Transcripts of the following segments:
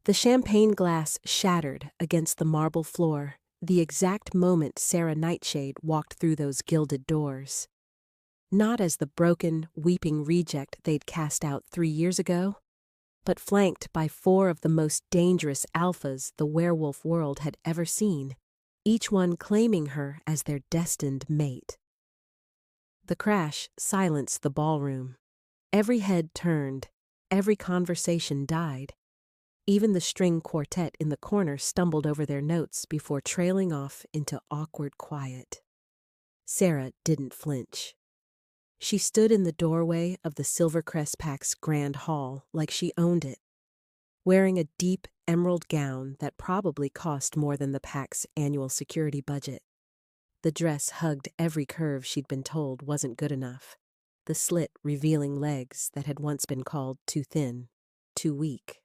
The champagne glass shattered against the marble floor the exact moment Sarah Nightshade walked through those gilded doors. Not as the broken, weeping reject they'd cast out 3 years ago, but flanked by 4 of the most dangerous alphas the werewolf world had ever seen, each one claiming her as their destined mate. The crash silenced the ballroom. Every head turned, every conversation died. Even the string quartet in the corner stumbled over their notes before trailing off into awkward quiet. Sarah didn't flinch. She stood in the doorway of the Silvercrest Pack's grand hall like she owned it, wearing a deep emerald gown that probably cost more than the pack's annual security budget. The dress hugged every curve she'd been told wasn't good enough, the slit revealing legs that had once been called too thin, too weak.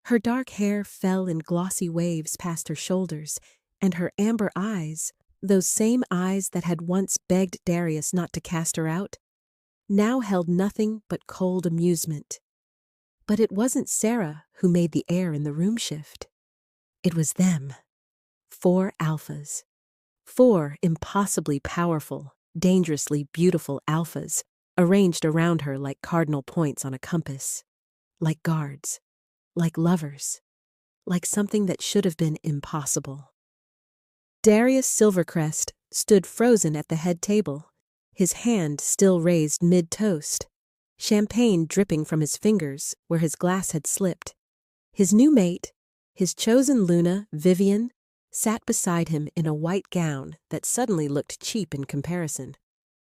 Her dark hair fell in glossy waves past her shoulders, and her amber eyes, those same eyes that had once begged Darius not to cast her out, now held nothing but cold amusement. But it wasn't Sarah who made the air in the room shift. It was them. 4 alphas. 4 impossibly powerful, dangerously beautiful alphas, arranged around her like cardinal points on a compass, like guards, like lovers, like something that should have been impossible. Darius Silvercrest stood frozen at the head table, his hand still raised mid-toast, champagne dripping from his fingers where his glass had slipped. His new mate, his chosen Luna, Vivian, sat beside him in a white gown that suddenly looked cheap in comparison,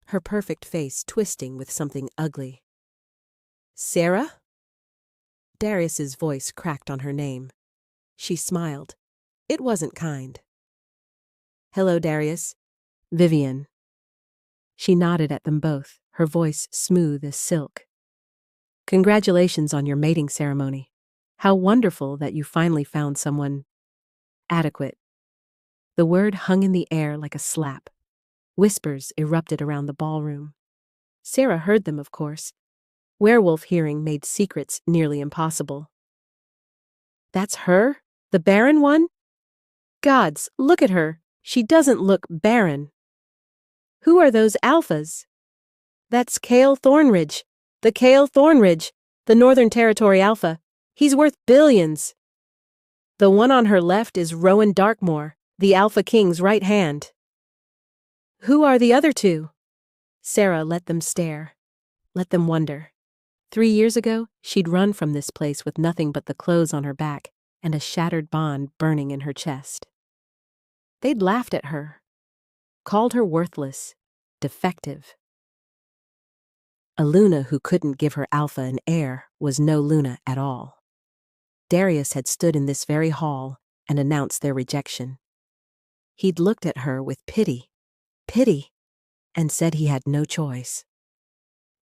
her perfect face twisting with something ugly. "Sarah?" Darius's voice cracked on her name. She smiled. It wasn't kind. "Hello, Darius. Vivian." She nodded at them both, her voice smooth as silk. "Congratulations on your mating ceremony. How wonderful that you finally found someone adequate." The word hung in the air like a slap. Whispers erupted around the ballroom. Sarah heard them, of course. Werewolf hearing made secrets nearly impossible. "That's her? The Barren one? Gods, look at her. She doesn't look barren." "Who are those alphas?" "That's Cale Thornridge. The Cale Thornridge, the Northern Territory Alpha. He's worth billions." "The one on her left is Rowan Darkmoor, the Alpha King's right hand." "Who are the other 2? Sarah let them stare, let them wonder. 3 years ago, she'd run from this place with nothing but the clothes on her back and a shattered bond burning in her chest. They'd laughed at her, called her worthless, defective. A Luna who couldn't give her Alpha an heir was no Luna at all. Darius had stood in this very hall and announced their rejection. He'd looked at her with pity, and said he had no choice.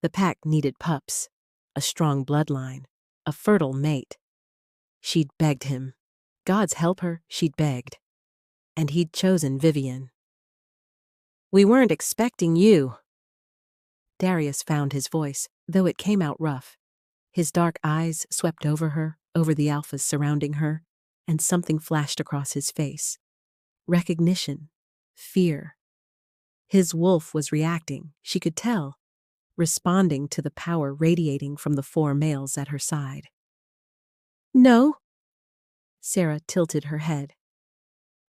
The pack needed pups, a strong bloodline, a fertile mate. She'd begged him. Gods help her, she'd begged. And he'd chosen Vivian. "We weren't expecting you." Darius found his voice, though it came out rough. His dark eyes swept over her, over the alphas surrounding her, and something flashed across his face. Recognition. Fear. His wolf was reacting, she could tell, responding to the power radiating from the 4 males at her side. "No." Sarah tilted her head.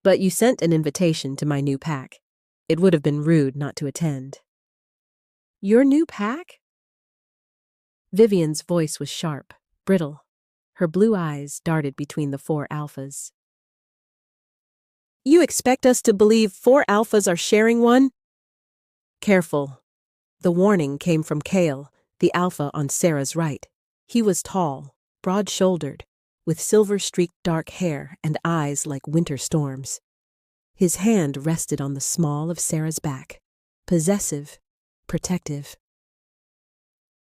"But you sent an invitation to my new pack. It would have been rude not to attend." "Your new pack?" Vivian's voice was sharp, brittle. Her blue eyes darted between the 4 alphas. "You expect us to believe 4 alphas are sharing one?" "Careful." The warning came from Cale, the alpha on Sarah's right. He was tall, broad-shouldered, with silver-streaked dark hair and eyes like winter storms. His hand rested on the small of Sarah's back, possessive, protective.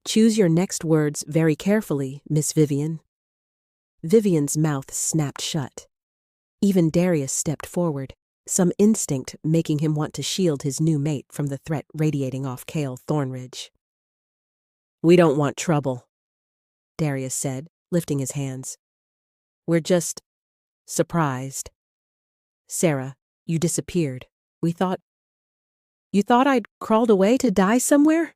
"Choose your next words very carefully, Miss Vivian." Vivian's mouth snapped shut. Even Darius stepped forward, some instinct making him want to shield his new mate from the threat radiating off Cale Thornridge. "We don't want trouble," Darius said, lifting his hands. We're just surprised. Sarah, you disappeared. You thought I'd crawled away to die somewhere?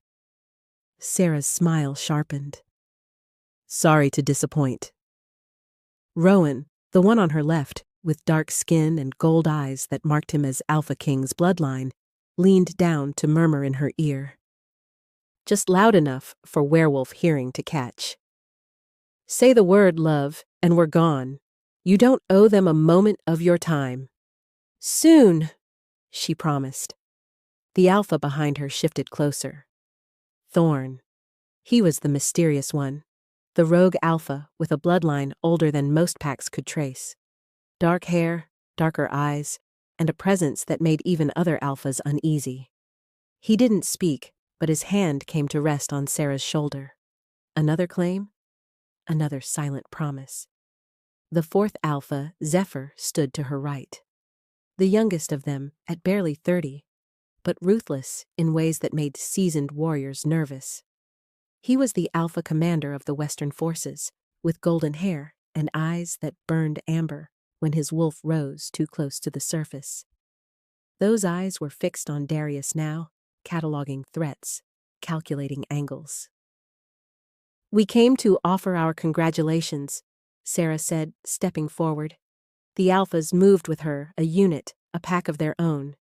Sarah's smile sharpened. Sorry to disappoint. Rowan, the one on her left, with dark skin and gold eyes that marked him as Alpha King's bloodline, leaned down to murmur in her ear. Just loud enough for werewolf hearing to catch. Say the word, love, and we're gone. You don't owe them a moment of your time. Soon, she promised. The alpha behind her shifted closer. Thorn. He was the mysterious one, the rogue alpha with a bloodline older than most packs could trace. Dark hair, darker eyes, and a presence that made even other alphas uneasy. He didn't speak, but his hand came to rest on Sarah's shoulder. Another claim? Another silent promise. The fourth alpha, Zephyr, stood to her right. The youngest of them, at barely 30, but ruthless in ways that made seasoned warriors nervous. He was the alpha commander of the Western forces, with golden hair and eyes that burned amber when his wolf rose too close to the surface. Those eyes were fixed on Darius now, cataloging threats, calculating angles. We came to offer our congratulations, Sarah said, stepping forward. The alphas moved with her, a unit, a pack of their own,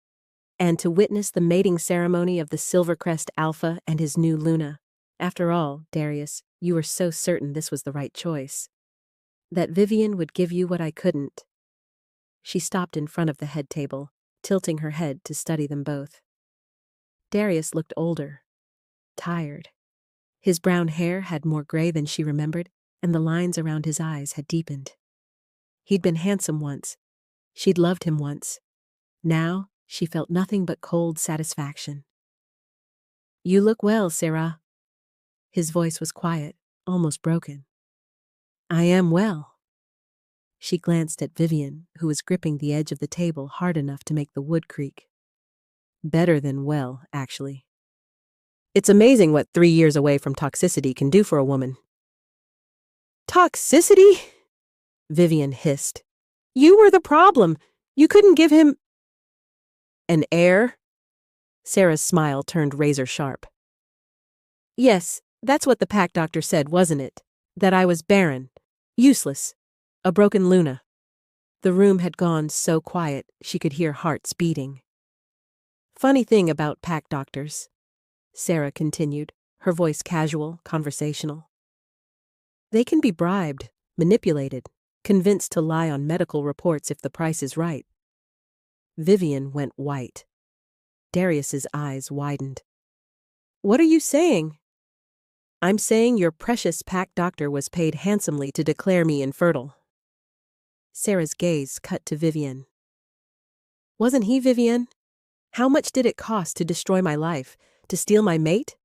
and to witness the mating ceremony of the Silvercrest Alpha and his new Luna. After all, Darius, you were so certain this was the right choice. That Vivian would give you what I couldn't. She stopped in front of the head table, tilting her head to study them both. Darius looked older, tired. His brown hair had more gray than she remembered, and the lines around his eyes had deepened. He'd been handsome once. She'd loved him once. Now, she felt nothing but cold satisfaction. You look well, Sarah. His voice was quiet, almost broken. I am well. She glanced at Vivian, who was gripping the edge of the table hard enough to make the wood creak. Better than well, actually. It's amazing what 3 years away from toxicity can do for a woman. Toxicity? Vivian hissed. You were the problem. You couldn't give him an heir? Sarah's smile turned razor sharp. Yes, that's what the pack doctor said, wasn't it? That I was barren, useless, a broken Luna. The room had gone so quiet she could hear hearts beating. Funny thing about pack doctors, Sarah continued, her voice casual, conversational. They can be bribed, manipulated, convinced to lie on medical reports if the price is right. Vivian went white. Darius's eyes widened. What are you saying? I'm saying your precious pack doctor was paid handsomely to declare me infertile. Sarah's gaze cut to Vivian. Wasn't he, Vivian? How much did it cost to destroy my life, to steal my mate?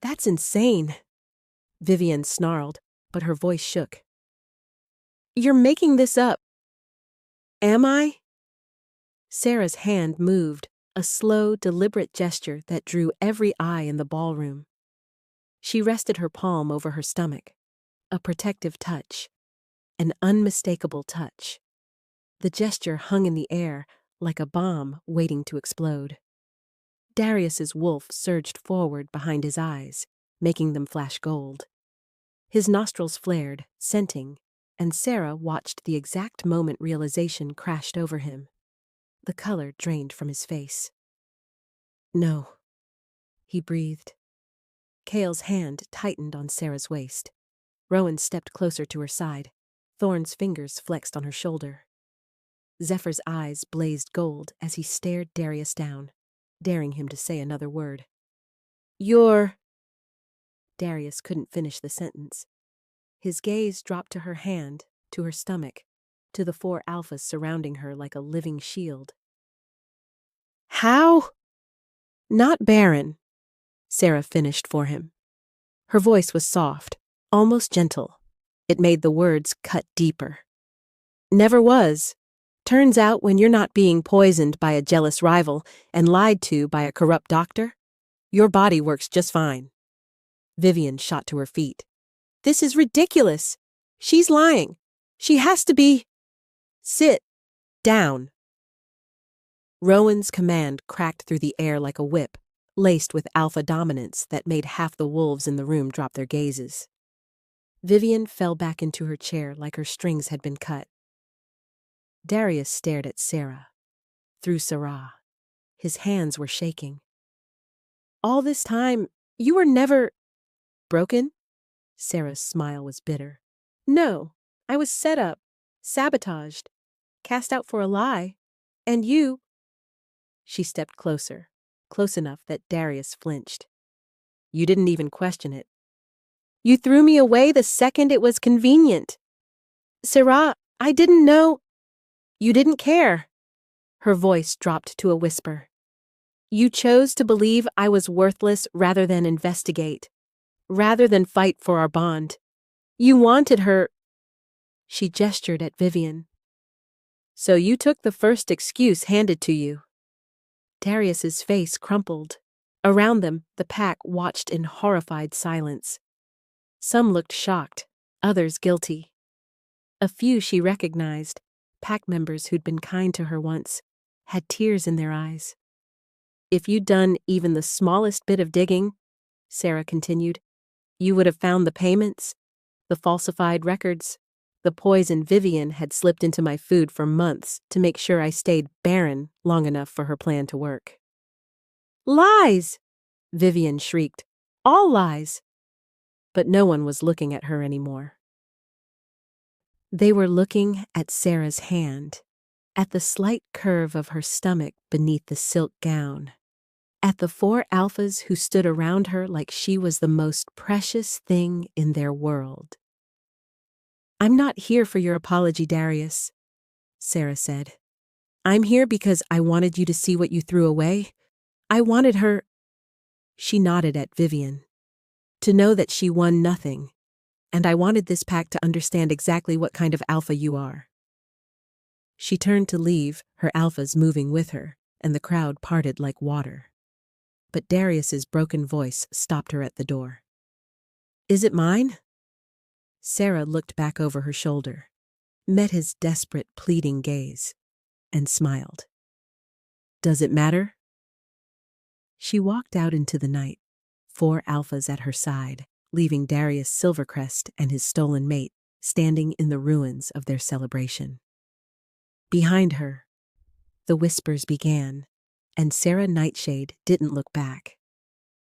That's insane, Vivian snarled, but her voice shook. You're making this up. Am I? Sarah's hand moved, a slow, deliberate gesture that drew every eye in the ballroom. She rested her palm over her stomach, a protective touch, an unmistakable touch. The gesture hung in the air like a bomb waiting to explode. Darius's wolf surged forward behind his eyes, making them flash gold. His nostrils flared, scenting, and Sarah watched the exact moment realization crashed over him. The color drained from his face. No, he breathed. Cale's hand tightened on Sarah's waist. Rowan stepped closer to her side. Thorn's fingers flexed on her shoulder. Zephyr's eyes blazed gold as he stared Darius down, daring him to say another word. You're... Darius couldn't finish the sentence. His gaze dropped to her hand, to her stomach, to the 4 alphas surrounding her like a living shield. How? Not Barren, Sarah finished for him. Her voice was soft, almost gentle. It made the words cut deeper. Never was. Turns out when you're not being poisoned by a jealous rival and lied to by a corrupt doctor, your body works just fine. Vivian shot to her feet. This is ridiculous. She's lying. She has to be. Sit down. Rowan's command cracked through the air like a whip, laced with alpha dominance that made half the wolves in the room drop their gazes. Vivian fell back into her chair like her strings had been cut. Darius stared at Sarah, through Sarah. His hands were shaking. All this time, you were never broken? Sarah's smile was bitter. No, I was set up, sabotaged, cast out for a lie. And you. She stepped closer, close enough that Darius flinched. You didn't even question it. You threw me away the second it was convenient. Sarah, I didn't know. You didn't care. Her voice dropped to a whisper. You chose to believe I was worthless rather than investigate, rather than fight for our bond. You wanted her. She gestured at Vivian. So you took the first excuse handed to you. Darius's face crumpled. Around them, the pack watched in horrified silence. Some looked shocked, others guilty. A few she recognized, pack members who'd been kind to her once, had tears in their eyes. If you'd done even the smallest bit of digging, Sarah continued, you would have found the payments, the falsified records, the poison Vivian had slipped into my food for months to make sure I stayed barren long enough for her plan to work. Lies! Vivian shrieked. All lies! But no one was looking at her anymore. They were looking at Sarah's hand, at the slight curve of her stomach beneath the silk gown, at the 4 alphas who stood around her like she was the most precious thing in their world. I'm not here for your apology, Darius, Sarah said. I'm here because I wanted you to see what you threw away. I wanted her. She nodded at Vivian. To know that she won nothing, and I wanted this pack to understand exactly what kind of alpha you are. She turned to leave, her alphas moving with her, and the crowd parted like water. But Darius's broken voice stopped her at the door. Is it mine? Sarah looked back over her shoulder, met his desperate, pleading gaze, and smiled. Does it matter? She walked out into the night, 4 alphas at her side, leaving Darius Silvercrest and his stolen mate standing in the ruins of their celebration. Behind her, the whispers began, and Sarah Nightshade didn't look back.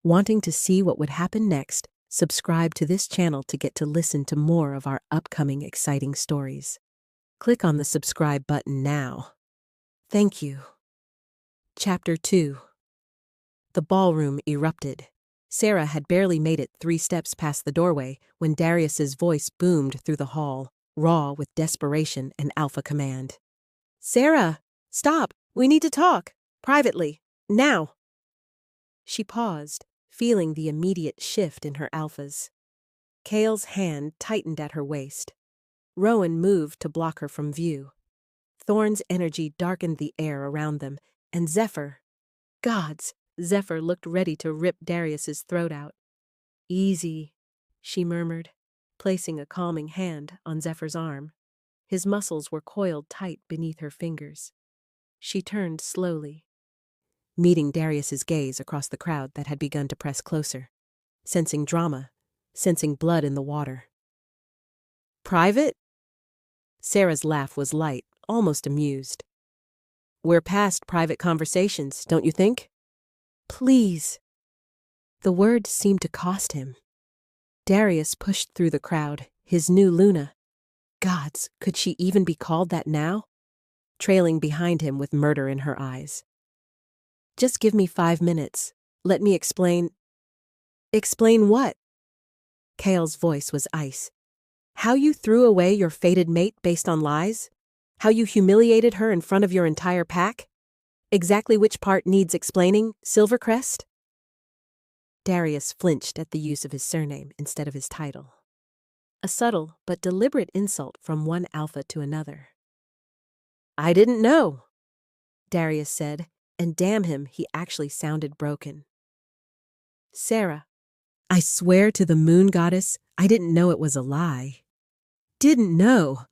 Wanting to see what would happen next, subscribe to this channel to get to listen to more of our upcoming exciting stories. Click on the subscribe button now. Thank you. Chapter 2. The ballroom erupted. Sarah had barely made it 3 steps past the doorway when Darius's voice boomed through the hall, raw with desperation and alpha command. Sarah, stop! We need to talk. Privately. Now. She paused, feeling the immediate shift in her alphas. Kale's hand tightened at her waist. Rowan moved to block her from view. Thorn's energy darkened the air around them, and Zephyr. Gods! Zephyr looked ready to rip Darius's throat out. Easy, she murmured, placing a calming hand on Zephyr's arm. His muscles were coiled tight beneath her fingers. She turned slowly, meeting Darius's gaze across the crowd that had begun to press closer, sensing drama, sensing blood in the water. Private? Sarah's laugh was light, almost amused. We're past private conversations, don't you think? Please. The word seemed to cost him. Darius pushed through the crowd, his new Luna. Gods, could she even be called that now? Trailing behind him with murder in her eyes. Just give me 5 minutes. Let me explain. Explain what? Kale's voice was ice. How you threw away your fated mate based on lies? How you humiliated her in front of your entire pack? Exactly which part needs explaining, Silvercrest? Darius flinched at the use of his surname instead of his title. A subtle but deliberate insult from one alpha to another. I didn't know, Darius said, and damn him, he actually sounded broken. Sarah, I swear to the moon goddess, I didn't know it was a lie. Didn't know.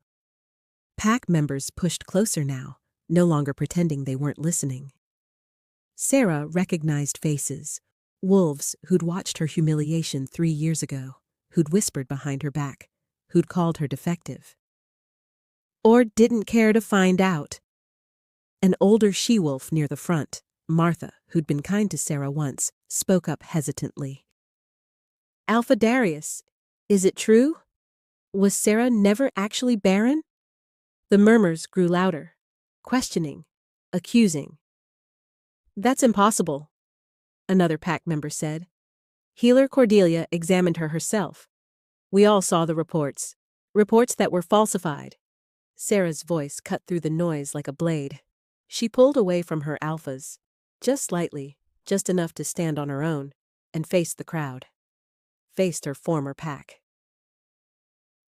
Pack members pushed closer now, no longer pretending they weren't listening. Sarah recognized faces, wolves who'd watched her humiliation 3 years ago, who'd whispered behind her back, who'd called her defective. Or didn't care to find out. An older she-wolf near the front, Martha, who'd been kind to Sarah once, spoke up hesitantly. "Alpha Darius, is it true? Was Sarah never actually barren?" The murmurs grew louder, questioning, accusing. "That's impossible," another pack member said. "Healer Cordelia examined her herself. We all saw the reports that were falsified." Sarah's voice cut through the noise like a blade. She pulled away from her alphas, just slightly, just enough to stand on her own, and faced the crowd. Faced her former pack.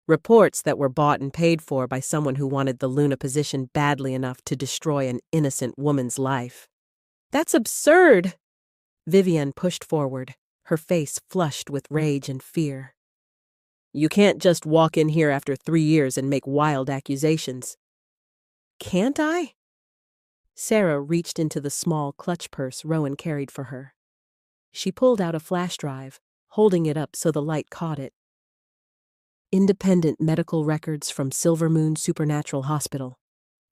"Reports that were bought and paid for by someone who wanted the Luna position badly enough to destroy an innocent woman's life." "That's absurd!" Vivian pushed forward, her face flushed with rage and fear. "You can't just walk in here after 3 years and make wild accusations." "Can't I?" Sarah reached into the small clutch purse Rowan carried for her. She pulled out a flash drive, holding it up so the light caught it. "Independent medical records from Silver Moon Supernatural Hospital,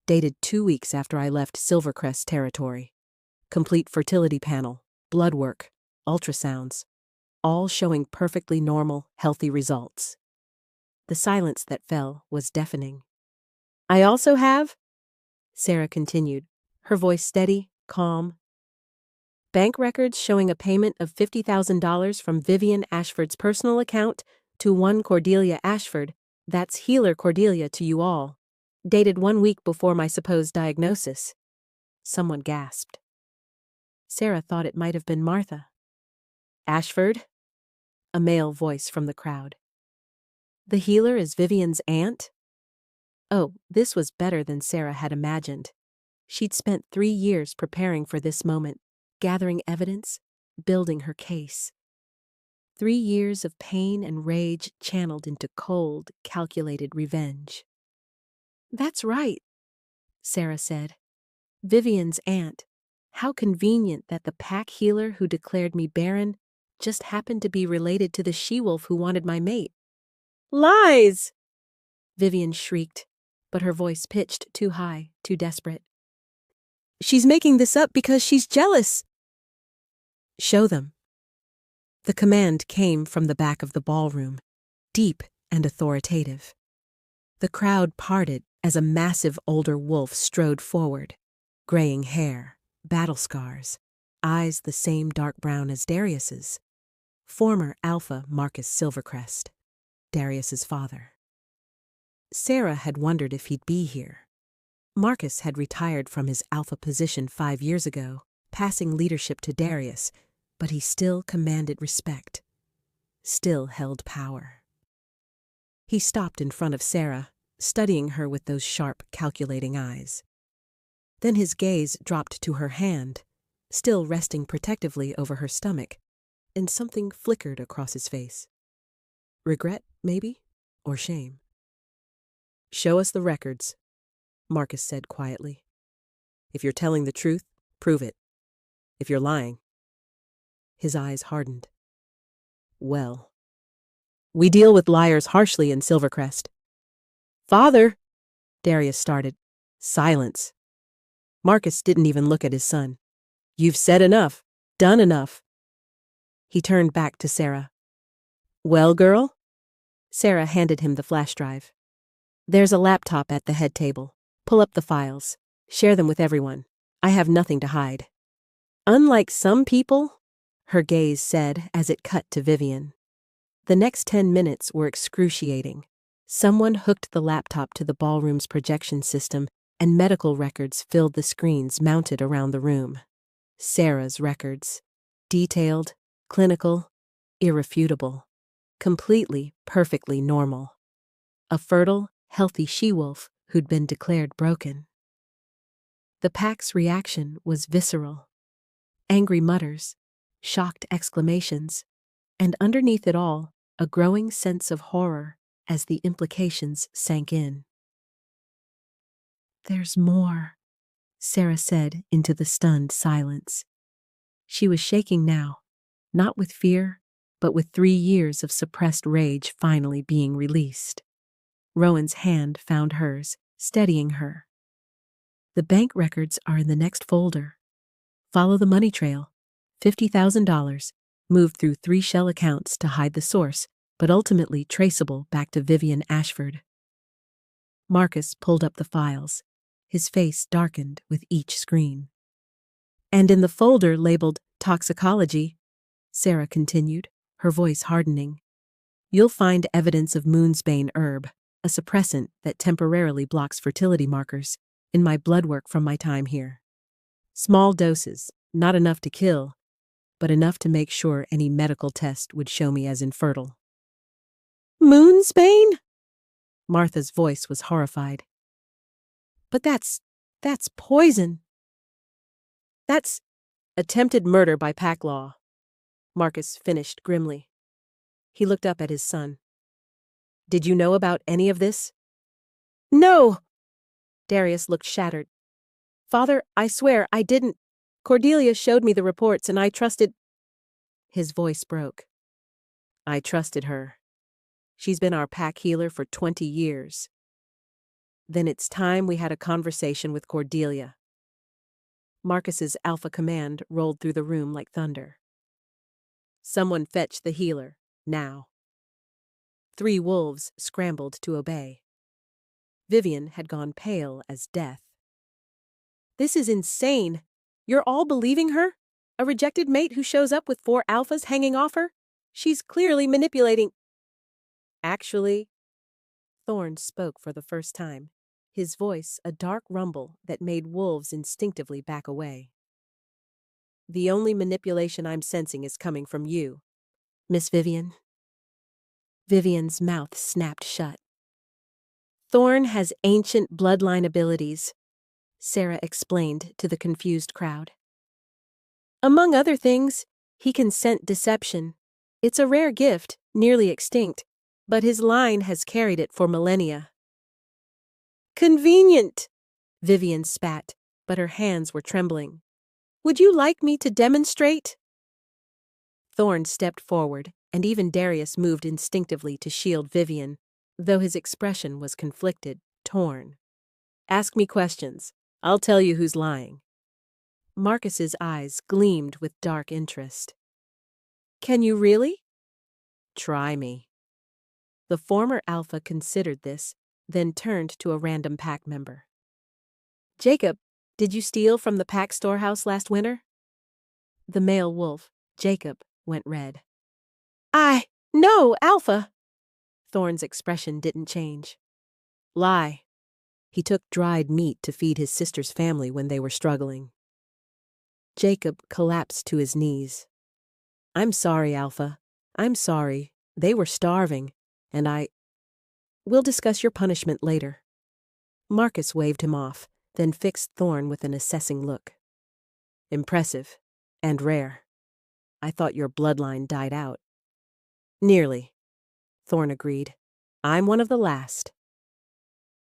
dated 2 weeks after I left Silvercrest territory. Complete fertility panel, blood work, ultrasounds, all showing perfectly normal, healthy results." The silence that fell was deafening. "I also have," Sarah continued, her voice steady, calm, "bank records showing a payment of $50,000 from Vivian Ashford's personal account to one Cordelia Ashford, that's Healer Cordelia to you all, dated 1 week before my supposed diagnosis." Someone gasped. Sarah thought it might have been Martha. "Ashford?" A male voice from the crowd. "The healer is Vivian's aunt?" Oh, this was better than Sarah had imagined. She'd spent 3 years preparing for this moment, gathering evidence, building her case. 3 years of pain and rage channeled into cold, calculated revenge. "That's right," Sarah said. "Vivian's aunt. How convenient that the pack healer who declared me barren just happened to be related to the she-wolf who wanted my mate." "Lies!" Vivian shrieked, but her voice pitched too high, too desperate. "She's making this up because she's jealous." "Show them." The command came from the back of the ballroom, deep and authoritative. The crowd parted as a massive older wolf strode forward, graying hair, battle scars, eyes the same dark brown as Darius's. Former Alpha Marcus Silvercrest, Darius's father. Sarah had wondered if he'd be here. Marcus had retired from his Alpha position 5 years ago, passing leadership to Darius, but he still commanded respect, still held power. He stopped in front of Sarah, studying her with those sharp, calculating eyes. Then his gaze dropped to her hand, still resting protectively over her stomach, and something flickered across his face. Regret, maybe, or shame. "Show us the records," Marcus said quietly. "If you're telling the truth, prove it. If you're lying." His eyes hardened. "Well, we deal with liars harshly in Silvercrest." "Father," Darius started. "Silence." Marcus didn't even look at his son. "You've said enough, done enough." He turned back to Sarah. "Well, girl?" Sarah handed him the flash drive. "There's a laptop at the head table. Pull up the files. Share them with everyone. I have nothing to hide." "Unlike some people," her gaze said as it cut to Vivian. The next 10 minutes were excruciating. Someone hooked the laptop to the ballroom's projection system, and medical records filled the screens mounted around the room. Sarah's records. Detailed, clinical, irrefutable. Completely, perfectly normal. A fertile, healthy she-wolf who'd been declared broken. The pack's reaction was visceral. Angry mutters, shocked exclamations, and underneath it all, a growing sense of horror as the implications sank in. There's more, Sarah said into the stunned silence. She was shaking now, not with fear, but with 3 years of suppressed rage finally being released. Rowan's hand found hers, steadying her. The bank records are in the next folder. Follow the money trail. $50,000, moved through 3 shell accounts to hide the source, but ultimately traceable back to Vivian Ashford. Marcus pulled up the files. His face darkened with each screen. And in the folder labeled Toxicology, Sarah continued, her voice hardening, you'll find evidence of moonsbane herb, a suppressant that temporarily blocks fertility markers, in my blood work from my time here. Small doses, not enough to kill, but enough to make sure any medical test would show me as infertile. Moonsbane? Martha's voice was horrified. But that's poison. That's attempted murder by pack law, Marcus finished grimly. He looked up at his son. Did you know about any of this? No! Darius looked shattered. Father, I swear, I didn't. Cordelia showed me the reports and I trusted. His voice broke. I trusted her. She's been our pack healer for 20 years. Then it's time we had a conversation with Cordelia. Marcus's alpha command rolled through the room like thunder. Someone fetch the healer, now. 3 wolves scrambled to obey. Vivian had gone pale as death. This is insane. You're all believing her? A rejected mate who shows up with 4 alphas hanging off her? She's clearly manipulating. Actually, Thorne spoke for the first time, his voice a dark rumble that made wolves instinctively back away. The only manipulation I'm sensing is coming from you, Miss Vivian. Vivian's mouth snapped shut. Thorne has ancient bloodline abilities, Sarah explained to the confused crowd. Among other things, he can scent deception. It's a rare gift, nearly extinct, but his line has carried it for millennia. Convenient, Vivian spat, but her hands were trembling. Would you like me to demonstrate? Thorne stepped forward, and even Darius moved instinctively to shield Vivian, though his expression was conflicted, torn. Ask me questions. I'll tell you who's lying. Marcus's eyes gleamed with dark interest. Can you really? Try me. The former alpha considered this, then turned to a random pack member. Jacob, did you steal from the pack storehouse last winter? The male wolf, Jacob, went red. No, Alpha. Thorne's expression didn't change. Lie. He took dried meat to feed his sister's family when they were struggling. Jacob collapsed to his knees. I'm sorry, Alpha. I'm sorry. They were starving, and We'll discuss your punishment later. Marcus waved him off, then fixed Thorne with an assessing look. Impressive. And rare. I thought your bloodline died out. Nearly, Thorne agreed. I'm one of the last.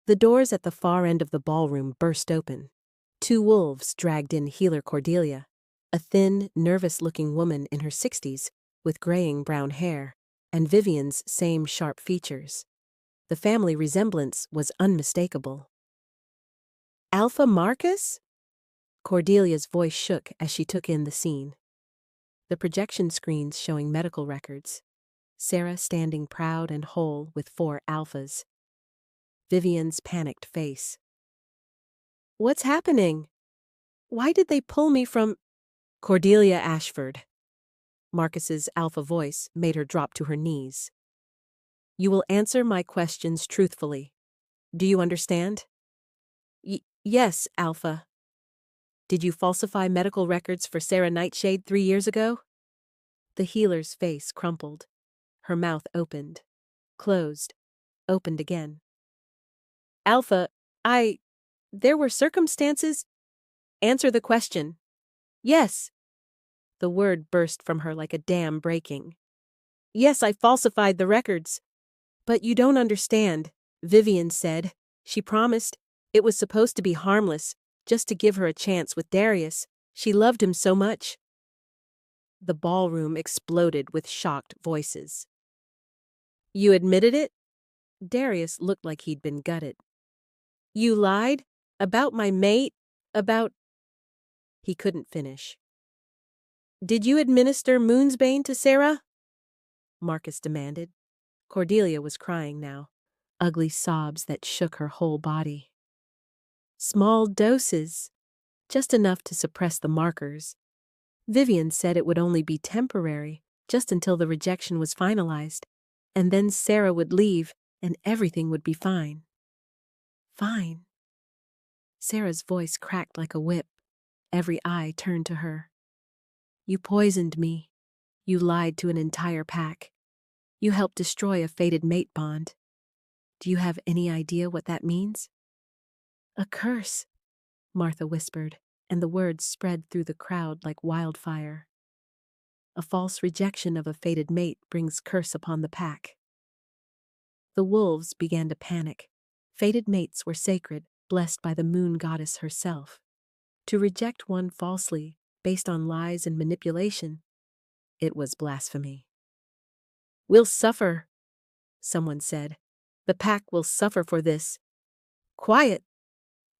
The doors at the far end of the ballroom burst open. 2 wolves dragged in healer Cordelia, a thin, nervous-looking woman in her 60s with graying brown hair, and Vivian's same sharp features. The family resemblance was unmistakable. Alpha Marcus? Cordelia's voice shook as she took in the scene. The projection screens showing medical records. Sarah standing proud and whole with 4 alphas. Vivian's panicked face. What's happening? Why did they pull me from Cordelia Ashford? Marcus's alpha voice made her drop to her knees. You will answer my questions truthfully. Do you understand? Yes, Alpha. Did you falsify medical records for Sarah Nightshade 3 years ago? The healer's face crumpled. Her mouth opened, closed, opened again. Alpha, there were circumstances. Answer the question. Yes. The word burst from her like a dam breaking. Yes, I falsified the records. But you don't understand, Vivian said. She promised. It was supposed to be harmless, just to give her a chance with Darius. She loved him so much. The ballroom exploded with shocked voices. You admitted it? Darius looked like he'd been gutted. You lied? About my mate? About... He couldn't finish. Did you administer Moonsbane to Sarah? Marcus demanded. Cordelia was crying now, ugly sobs that shook her whole body. Small doses, just enough to suppress the markers. Vivian said it would only be temporary, just until the rejection was finalized, and then Sarah would leave and everything would be fine. Fine. Sarah's voice cracked like a whip. Every eye turned to her. You poisoned me. You lied to an entire pack. You helped destroy a fated mate bond. Do you have any idea what that means? A curse, Martha whispered, and the words spread through the crowd like wildfire. A false rejection of a fated mate brings curse upon the pack. The wolves began to panic. Fated mates were sacred, blessed by the moon goddess herself. To reject one falsely, based on lies and manipulation, it was blasphemy. We'll suffer, someone said. The pack will suffer for this. Quiet,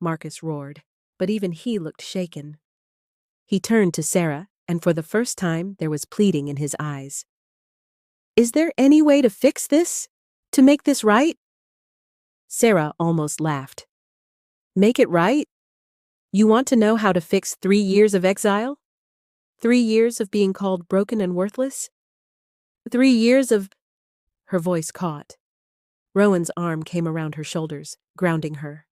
Marcus roared, but even he looked shaken. He turned to Sarah, and for the first time there was pleading in his eyes. Is there any way to fix this? To make this right? Sarah almost laughed. Make it right? You want to know how to fix 3 years of exile? 3 years of being called broken and worthless? 3 years of... Her voice caught. Rowan's arm came around her shoulders, grounding her.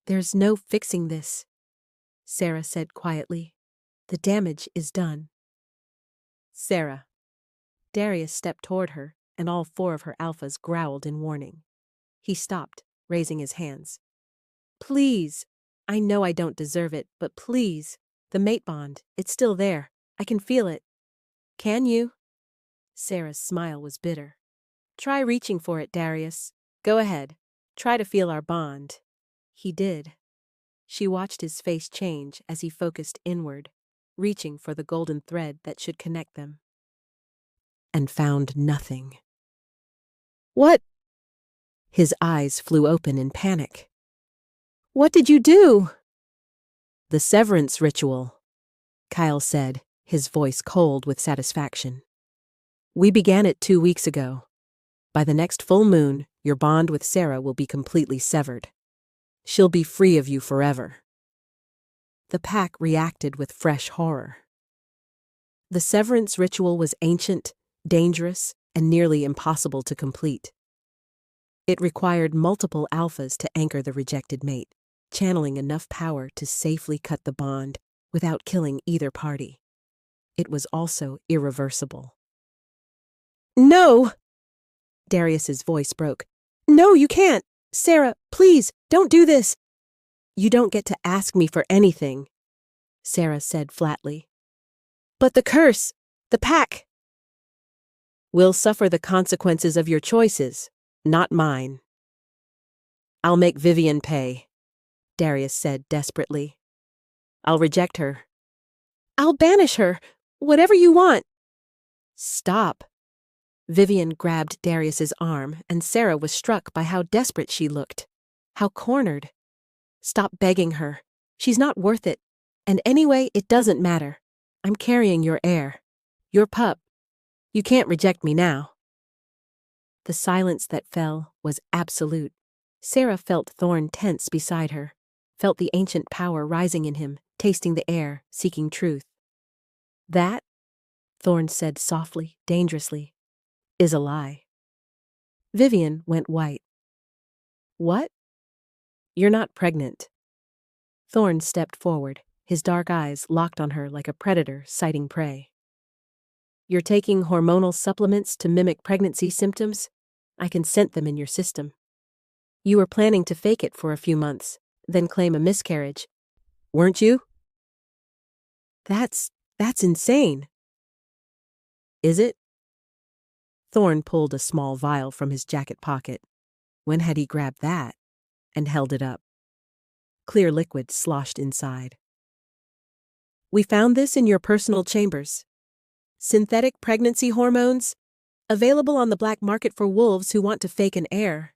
There's no fixing this, Sarah said quietly. The damage is done. Sarah. Darius stepped toward her, and all 4 of her alphas growled in warning. He stopped, raising his hands. Please, I know I don't deserve it, but please, the mate bond, it's still there. I can feel it. Can you? Sarah's smile was bitter. Try reaching for it, Darius. Go ahead. Try to feel our bond. He did. She watched his face change as he focused inward, reaching for the golden thread that should connect them. And found nothing. What? His eyes flew open in panic. What did you do? The severance ritual, Kyle said, his voice cold with satisfaction. We began it 2 weeks ago. By the next full moon, your bond with Sarah will be completely severed. She'll be free of you forever. The pack reacted with fresh horror. The severance ritual was ancient, dangerous, and nearly impossible to complete. It required multiple alphas to anchor the rejected mate, channeling enough power to safely cut the bond without killing either party. It was also irreversible. No! Darius's voice broke. No, you can't! Sarah, please, don't do this! You don't get to ask me for anything, Sarah said flatly. But the curse, the pack. We'll suffer the consequences of your choices, not mine. I'll make Vivian pay, Darius said desperately. I'll reject her. I'll banish her, whatever you want. Stop. Vivian grabbed Darius's arm, and Sarah was struck by how desperate she looked, how cornered. Stop begging her. She's not worth it. And anyway, it doesn't matter. I'm carrying your heir. Your pup. You can't reject me now. The silence that fell was absolute. Sarah felt Thorn tense beside her, felt the ancient power rising in him, tasting the air, seeking truth. That, Thorn said softly, dangerously, is a lie. Vivian went white. What? You're not pregnant. Thorn stepped forward, his dark eyes locked on her like a predator sighting prey. You're taking hormonal supplements to mimic pregnancy symptoms? I can scent them in your system. You were planning to fake it for a few months, then claim a miscarriage, weren't you? That's insane. Is it? Thorn pulled a small vial from his jacket pocket. When had he grabbed that? And held it up. clear liquid sloshed inside. We found this in your personal chambers. Synthetic pregnancy hormones, available on the black market for wolves who want to fake an heir.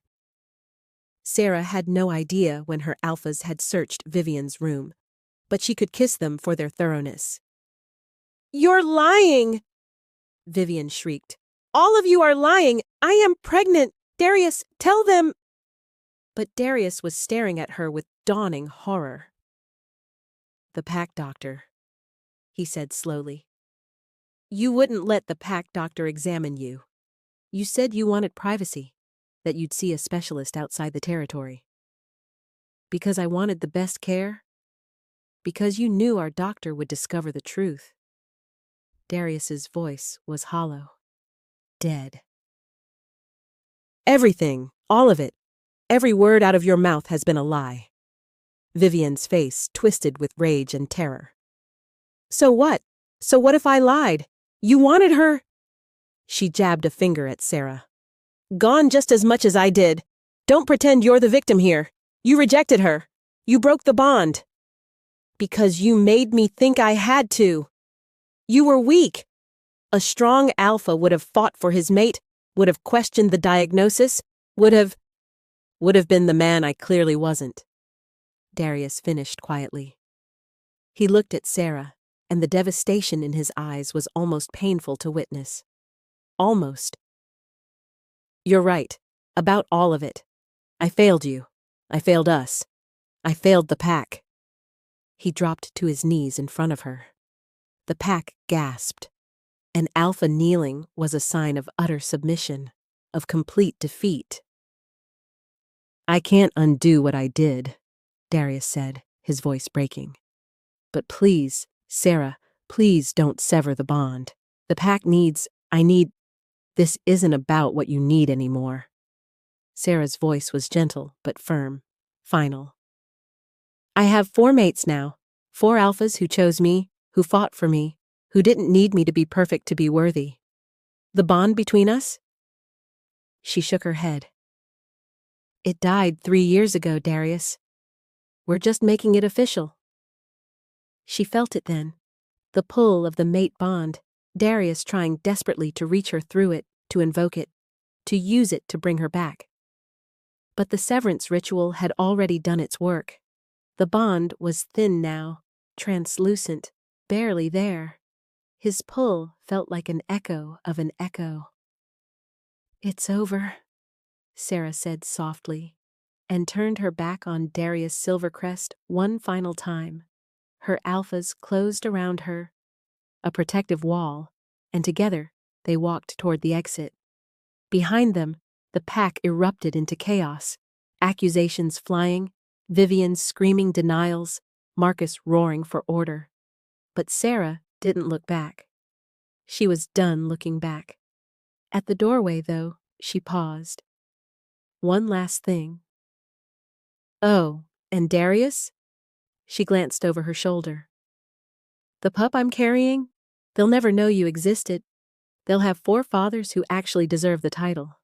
Sarah had no idea when her alphas had searched Vivian's room, but she could kiss them for their thoroughness. "You're lying!" Vivian shrieked. "All of you are lying! I am pregnant! Darius, tell them!" But Darius was staring at her with dawning horror. "The pack doctor," he said slowly. "You wouldn't let the pack doctor examine you. You said you wanted privacy, that you'd see a specialist outside the territory. Because I wanted the best care? Because you knew our doctor would discover the truth." Darius's voice was hollow. Dead. "Everything, all of it, every word out of your mouth has been a lie." Vivian's face twisted with rage and terror. "So what? So what if I lied? You wanted her—" She jabbed a finger at Sarah. "Gone just as much as I did. Don't pretend you're the victim here. You rejected her. You broke the bond. Because you made me think I had to. You were weak. A strong alpha would have fought for his mate, would have questioned the diagnosis, would have been the man I clearly wasn't." Darius finished quietly. He looked at Sarah, and the devastation in his eyes was almost painful to witness. Almost. "You're right, about all of it. I failed you. I failed us. I failed the pack." He dropped to his knees in front of her. The pack gasped. An alpha kneeling was a sign of utter submission, of complete defeat. "I can't undo what I did," Darius said, his voice breaking. "But please, Sarah, please don't sever the bond. The pack this isn't about what you need anymore." Sarah's voice was gentle but firm, final. "I have 4 mates now, 4 alphas who chose me, who fought for me, who didn't need me to be perfect to be worthy. The bond between us?" She shook her head. "It died 3 years ago, Darius. We're just making it official." She felt it then, the pull of the mate bond, Darius trying desperately to reach her through it, to invoke it, to use it to bring her back. But the severance ritual had already done its work. The bond was thin now, translucent, barely there. His pull felt like an echo of an echo. "It's over," Sarah said softly, and turned her back on Darius Silvercrest one final time. Her alphas closed around her, a protective wall, and together they walked toward the exit. Behind them, the pack erupted into chaos, accusations flying, Vivian screaming denials, Marcus roaring for order. But Sarah didn't look back. She was done looking back. At the doorway, though, she paused. "One last thing." "Oh, and Darius?" She glanced over her shoulder. "The pup I'm carrying? They'll never know you existed. They'll have 4 fathers who actually deserve the title."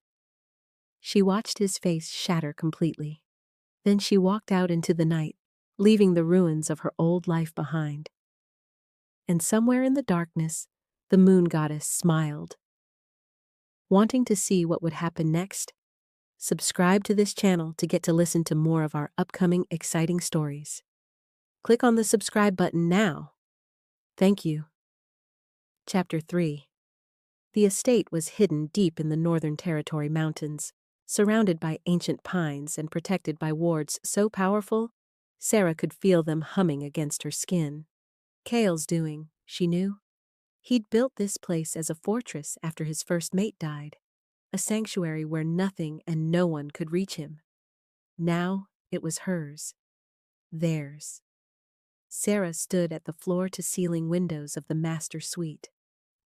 She watched his face shatter completely. Then she walked out into the night, leaving the ruins of her old life behind. And somewhere in the darkness, the moon goddess smiled. Wanting to see what would happen next? Subscribe to this channel to get to listen to more of our upcoming exciting stories. Click on the subscribe button now. Thank you. Chapter 3. The estate was hidden deep in the Northern Territory mountains, surrounded by ancient pines and protected by wards so powerful, Sarah could feel them humming against her skin. Cale's doing, she knew. He'd built this place as a fortress after his first mate died, a sanctuary where nothing and no one could reach him. Now it was hers. Theirs. Sarah stood at the floor-to-ceiling windows of the master suite,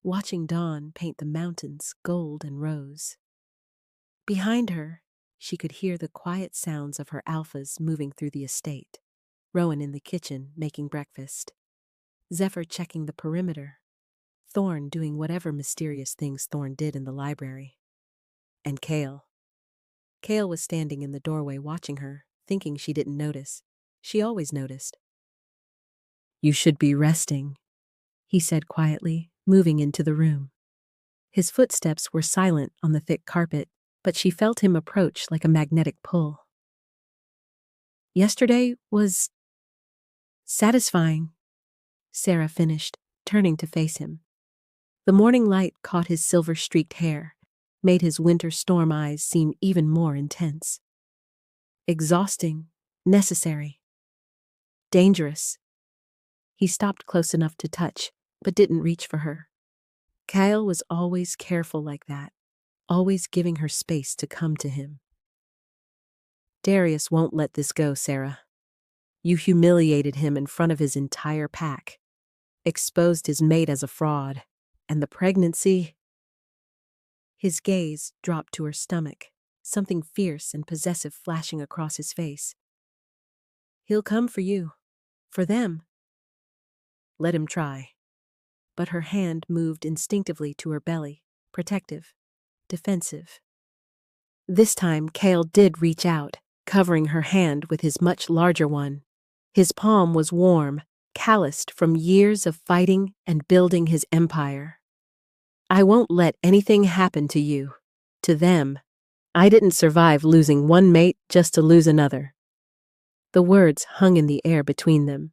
watching dawn paint the mountains gold and rose. Behind her, she could hear the quiet sounds of her alphas moving through the estate, Rowan in the kitchen making breakfast, Zephyr checking the perimeter, Thorn doing whatever mysterious things Thorn did in the library. And Cale. Cale was standing in the doorway watching her, thinking she didn't notice. She always noticed. "You should be resting," he said quietly, moving into the room. His footsteps were silent on the thick carpet, but she felt him approach like a magnetic pull. "Yesterday was satisfying," Sarah finished, turning to face him. The morning light caught his silver-streaked hair, made his winter storm eyes seem even more intense. Exhausting, necessary, dangerous. He stopped close enough to touch, but didn't reach for her. Kyle was always careful like that, always giving her space to come to him. "Darius won't let this go, Sarah. You humiliated him in front of his entire pack, exposed his mate as a fraud, and the pregnancy—" His gaze dropped to her stomach, something fierce and possessive flashing across his face. "He'll come for you. For them." "Let him try." But her hand moved instinctively to her belly, protective, defensive. This time, Kale did reach out, covering her hand with his much larger one. His palm was warm, calloused from years of fighting and building his empire. "I won't let anything happen to you, to them. I didn't survive losing one mate just to lose another." The words hung in the air between them.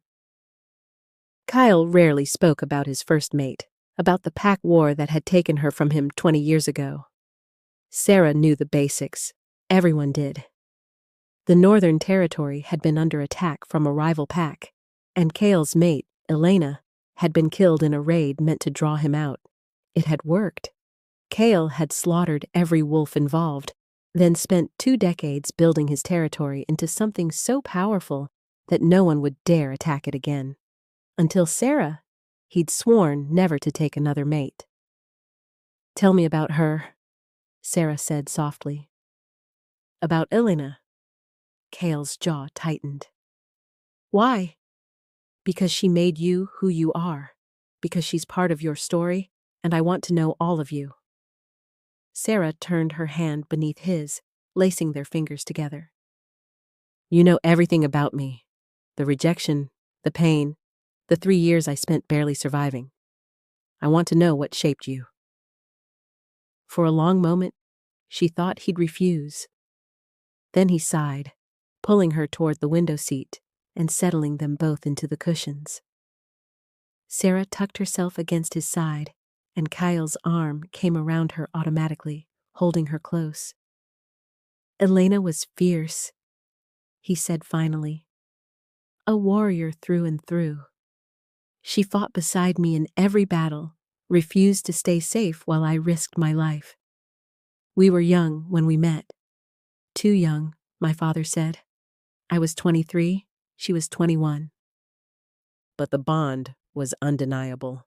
Kyle rarely spoke about his first mate, about the pack war that had taken her from him 20 years ago. Sarah knew the basics. Everyone did. The Northern Territory had been under attack from a rival pack, and Kale's mate, Elena, had been killed in a raid meant to draw him out. It had worked. Kale had slaughtered every wolf involved, then spent 2 decades building his territory into something so powerful that no one would dare attack it again. Until Sarah, he'd sworn never to take another mate. "Tell me about her," Sarah said softly. "About Elena." Kale's jaw tightened. "Why?" "Because she made you who you are. Because she's part of your story, and I want to know all of you." Sarah turned her hand beneath his, lacing their fingers together. "You know everything about me. The rejection, the pain, the 3 years I spent barely surviving. I want to know what shaped you." For a long moment, she thought he'd refuse. Then he sighed, pulling her toward the window seat and settling them both into the cushions. Sarah tucked herself against his side, and Kyle's arm came around her automatically, holding her close. "Elena was fierce," he said finally. "A warrior through and through. She fought beside me in every battle, refused to stay safe while I risked my life. We were young when we met. Too young, my father said. I was 23, she was 21. But the bond was undeniable."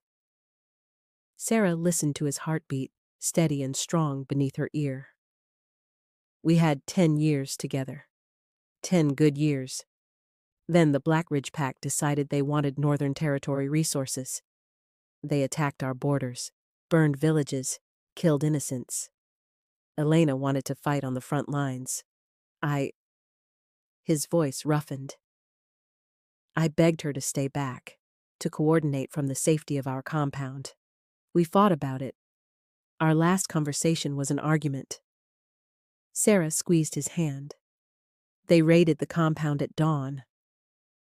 Sarah listened to his heartbeat, steady and strong beneath her ear. "We had 10 years together. 10 good years. Then the Black Ridge Pack decided they wanted Northern Territory resources. They attacked our borders, burned villages, killed innocents. Elena wanted to fight on the front lines. His voice roughened. "I begged her to stay back, to coordinate from the safety of our compound. We fought about it. Our last conversation was an argument." Sarah squeezed his hand. "They raided the compound at dawn.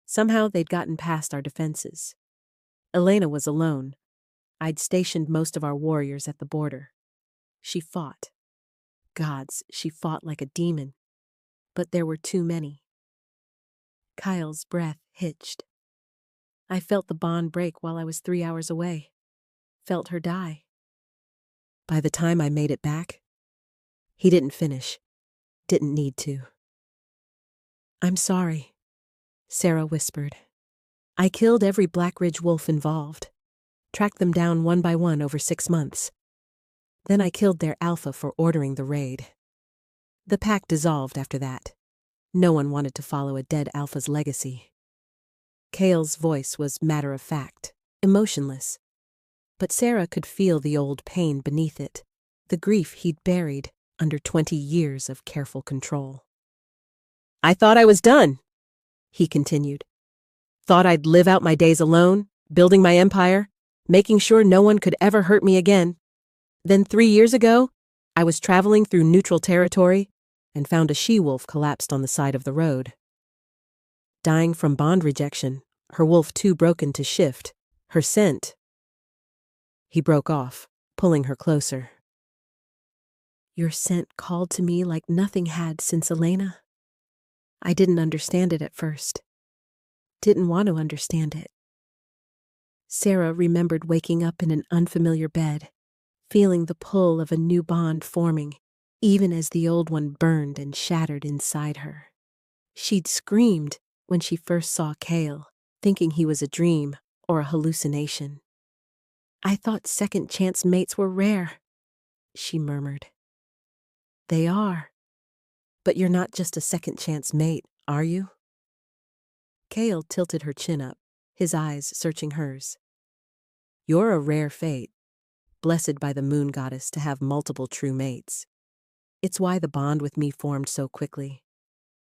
Somehow they'd gotten past our defenses. Elena was alone. I'd stationed most of our warriors at the border. She fought. Gods, she fought like a demon. But there were too many." Kyle's breath hitched. "I felt the bond break while I was 3 hours away. Felt her die. By the time I made it back," he didn't finish. Didn't need to. "I'm sorry," Sarah whispered. "I killed every Black Ridge wolf involved. Tracked them down one by one over 6 months. Then I killed their alpha for ordering the raid. The pack dissolved after that. No one wanted to follow a dead alpha's legacy." Kale's voice was matter-of-fact, emotionless. But Sarah could feel the old pain beneath it, the grief he'd buried under 20 years of careful control. "I thought I was done," he continued. Thought I'd live out my days alone, building my empire, making sure no one could ever hurt me again. Then 3 years ago, I was traveling through neutral territory and found a she-wolf collapsed on the side of the road. Dying from bond rejection, her wolf too broken to shift, her scent. He broke off, pulling her closer. Your scent called to me like nothing had since Elena. I didn't understand it at first. Didn't want to understand it. Sarah remembered waking up in an unfamiliar bed, feeling the pull of a new bond forming, even as the old one burned and shattered inside her. She'd screamed when she first saw Kale, thinking he was a dream or a hallucination. I thought second-chance mates were rare, she murmured. They are. But you're not just a second-chance mate, are you? Kale tilted her chin up, his eyes searching hers. You're a rare fate, blessed by the moon goddess to have multiple true mates. It's why the bond with me formed so quickly.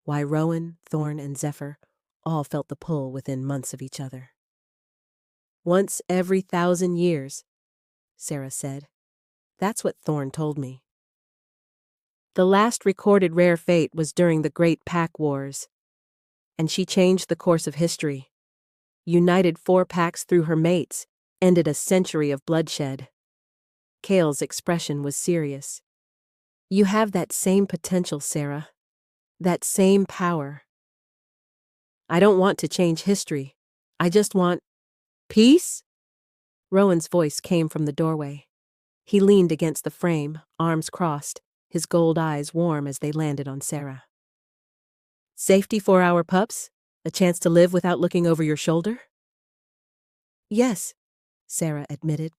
Why Rowan, Thorn, and Zephyr all felt the pull within months of each other. Once every 1,000 years, Sarah said. That's what Thorn told me. The last recorded rare fate was during the Great Pack Wars, and she changed the course of history. United 4 packs through her mates, ended a century of bloodshed. Kale's expression was serious. You have that same potential, Sarah. That same power. I don't want to change history. I just want peace? Rowan's voice came from the doorway. He leaned against the frame, arms crossed, his gold eyes warm as they landed on Sarah. Safety for our pups? A chance to live without looking over your shoulder? Yes, Sarah admitted.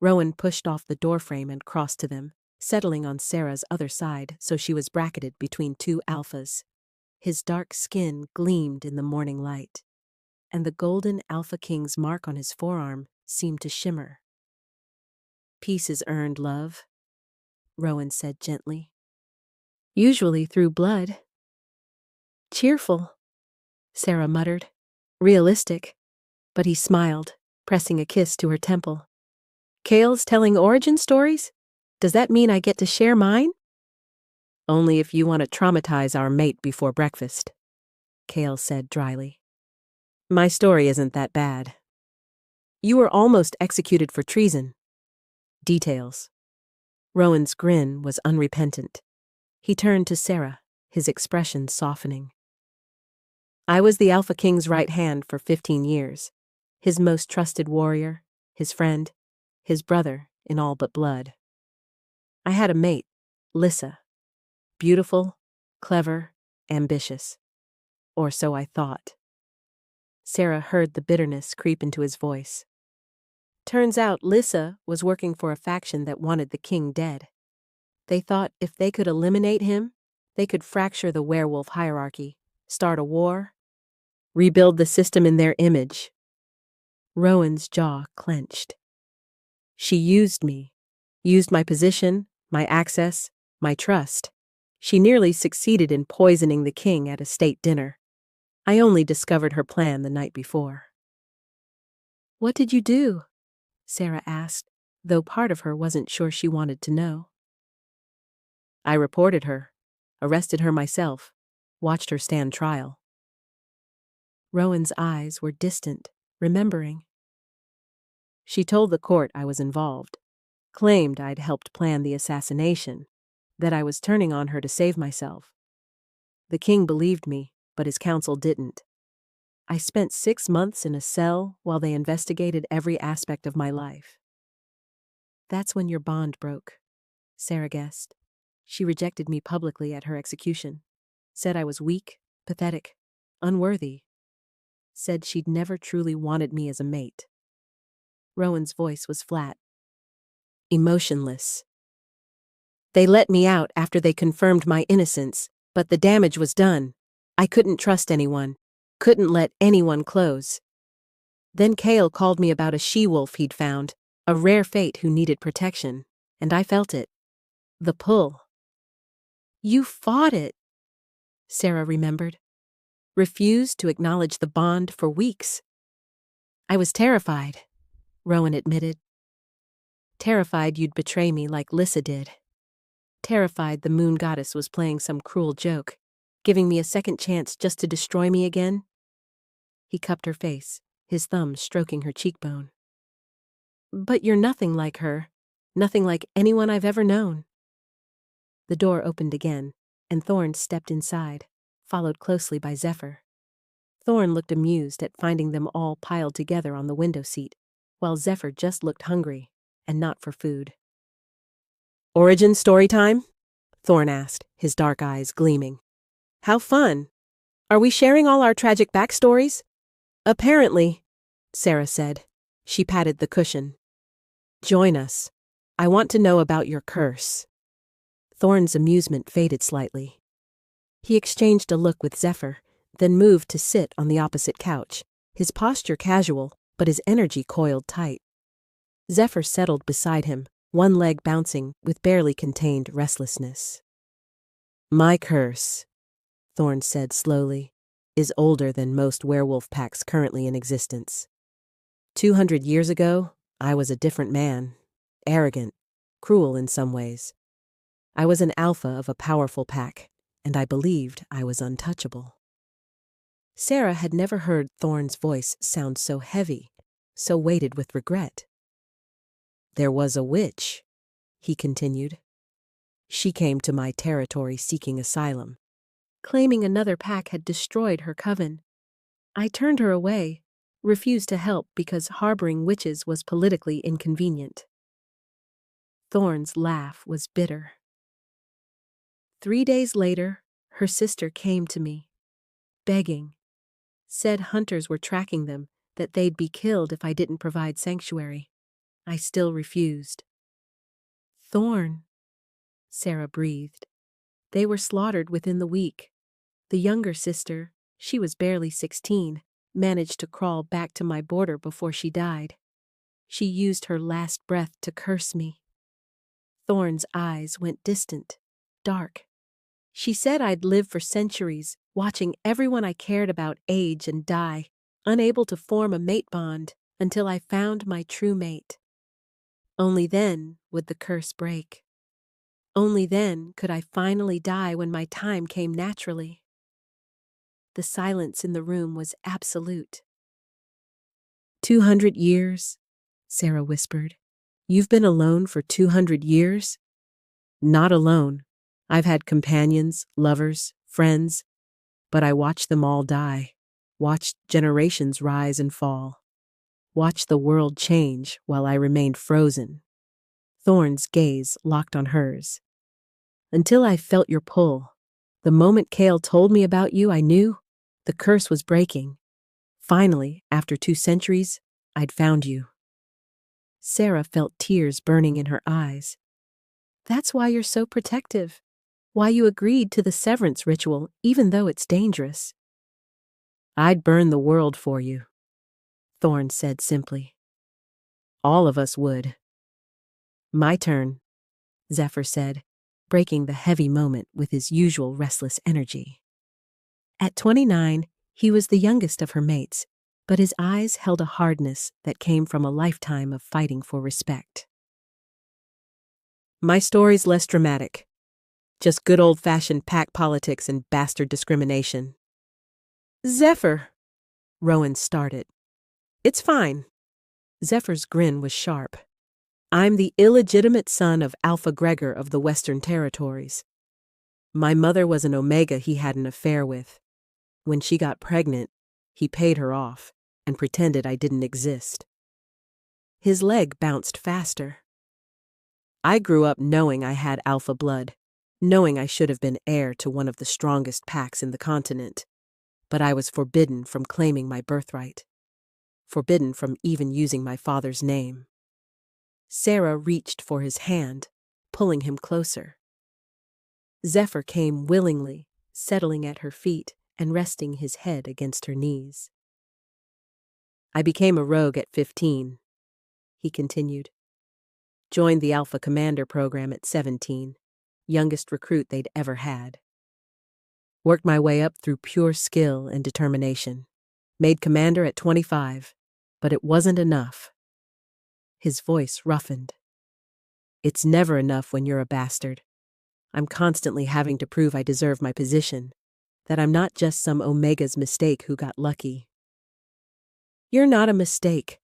Rowan pushed off the doorframe and crossed to them, settling on Sarah's other side so she was bracketed between 2 alphas. His dark skin gleamed in the morning light, and the golden Alpha King's mark on his forearm seemed to shimmer. Peace is earned, love, Rowan said gently. Usually through blood. Cheerful, Sarah muttered. Realistic. But he smiled, pressing a kiss to her temple. Kale's telling origin stories? Does that mean I get to share mine? Only if you want to traumatize our mate before breakfast, Kale said dryly. My story isn't that bad. You were almost executed for treason. Details. Rowan's grin was unrepentant. He turned to Sarah, his expression softening. I was the Alpha King's right hand for 15 years, his most trusted warrior, his friend, his brother in all but blood. I had a mate, Lissa. Beautiful, clever, ambitious. Or so I thought. Sarah heard the bitterness creep into his voice. Turns out Lissa was working for a faction that wanted the king dead. They thought if they could eliminate him, they could fracture the werewolf hierarchy, start a war, rebuild the system in their image. Rowan's jaw clenched. She used me, used my position, my access, my trust. She nearly succeeded in poisoning the king at a state dinner. I only discovered her plan the night before. What did you do? Sarah asked, though part of her wasn't sure she wanted to know. I reported her, arrested her myself, watched her stand trial. Rowan's eyes were distant, remembering. She told the court I was involved, claimed I'd helped plan the assassination, that I was turning on her to save myself. The king believed me, but his council didn't. I spent 6 months in a cell while they investigated every aspect of my life. That's when your bond broke, Sarah guessed. She rejected me publicly at her execution, said I was weak, pathetic, unworthy, said she'd never truly wanted me as a mate. Rowan's voice was flat, emotionless. They let me out after they confirmed my innocence, but the damage was done. I couldn't trust anyone, couldn't let anyone close. Then Kale called me about a she-wolf he'd found, a rare fate who needed protection, and I felt it. The pull. You fought it, Sarah remembered. refused to acknowledge the bond for weeks. I was terrified, Rowan admitted. Terrified you'd betray me like Lissa did. Terrified the moon goddess was playing some cruel joke, giving me a second chance just to destroy me again. He cupped her face, his thumb stroking her cheekbone. But you're nothing like her, nothing like anyone I've ever known. The door opened again, and Thorn stepped inside, followed closely by Zephyr. Thorn looked amused at finding them all piled together on the window seat, while Zephyr just looked hungry, and not for food. "Origin story time?" Thorn asked, his dark eyes gleaming. "How fun! Are we sharing all our tragic backstories?" "Apparently," Sarah said. She patted the cushion. "Join us. I want to know about your curse." Thorn's amusement faded slightly. He exchanged a look with Zephyr, then moved to sit on the opposite couch, his posture casual, but his energy coiled tight. Zephyr settled beside him, one leg bouncing with barely contained restlessness. "My curse," Thorn said slowly, "is older than most werewolf packs currently in existence. 200 years ago, I was a different man, arrogant, cruel in some ways. I was an alpha of a powerful pack, and I believed I was untouchable." Sarah had never heard Thorn's voice sound so heavy, so weighted with regret. "There was a witch," he continued. "She came to my territory seeking asylum, claiming another pack had destroyed her coven. I turned her away, refused to help because harboring witches was politically inconvenient." Thorn's laugh was bitter. 3 days later, her sister came to me, begging. Said hunters were tracking them, that they'd be killed if I didn't provide sanctuary. I still refused. "Thorn," Sarah breathed. "They were slaughtered within the week. The younger sister, she was barely 16, managed to crawl back to my border before she died. She used her last breath to curse me." Thorn's eyes went distant, dark. "She said I'd live for centuries, watching everyone I cared about age and die, unable to form a mate bond until I found my true mate. Only then would the curse break. Only then could I finally die when my time came naturally." The silence in the room was absolute. 200 years, Sarah whispered. "You've been alone for 200 years?" "Not alone. I've had companions, lovers, friends, but I watched them all die, watched generations rise and fall, watched the world change while I remained frozen." Thorn's gaze locked on hers. "Until I felt your pull. The moment Kale told me about you, I knew the curse was breaking. Finally, after 2 centuries, I'd found you." Sarah felt tears burning in her eyes. "That's why you're so protective. Why you agreed to the severance ritual, even though it's dangerous." "I'd burn the world for you," Thorn said simply. "All of us would." "My turn," Zephyr said, breaking the heavy moment with his usual restless energy. At 29, he was the youngest of her mates, but his eyes held a hardness that came from a lifetime of fighting for respect. "My story's less dramatic. Just good old-fashioned pack politics and bastard discrimination." "Zephyr," Rowan started. "It's fine." Zephyr's grin was sharp. "I'm the illegitimate son of Alpha Gregor of the Western Territories. My mother was an Omega he had an affair with. When she got pregnant, he paid her off and pretended I didn't exist." His leg bounced faster. "I grew up knowing I had alpha blood, knowing I should have been heir to one of the strongest packs in the continent, but I was forbidden from claiming my birthright, forbidden from even using my father's name." Sarah reached for his hand, pulling him closer. Zephyr came willingly, settling at her feet and resting his head against her knees. "I became a rogue at 15, he continued. Joined the Alpha Commander program at 17, youngest recruit they'd ever had. Worked my way up through pure skill and determination. Made commander at 25, but it wasn't enough. His voice roughened. It's never enough when you're a bastard. I'm constantly having to prove I deserve my position, that I'm not just some Omega's mistake who got lucky. You're not a mistake,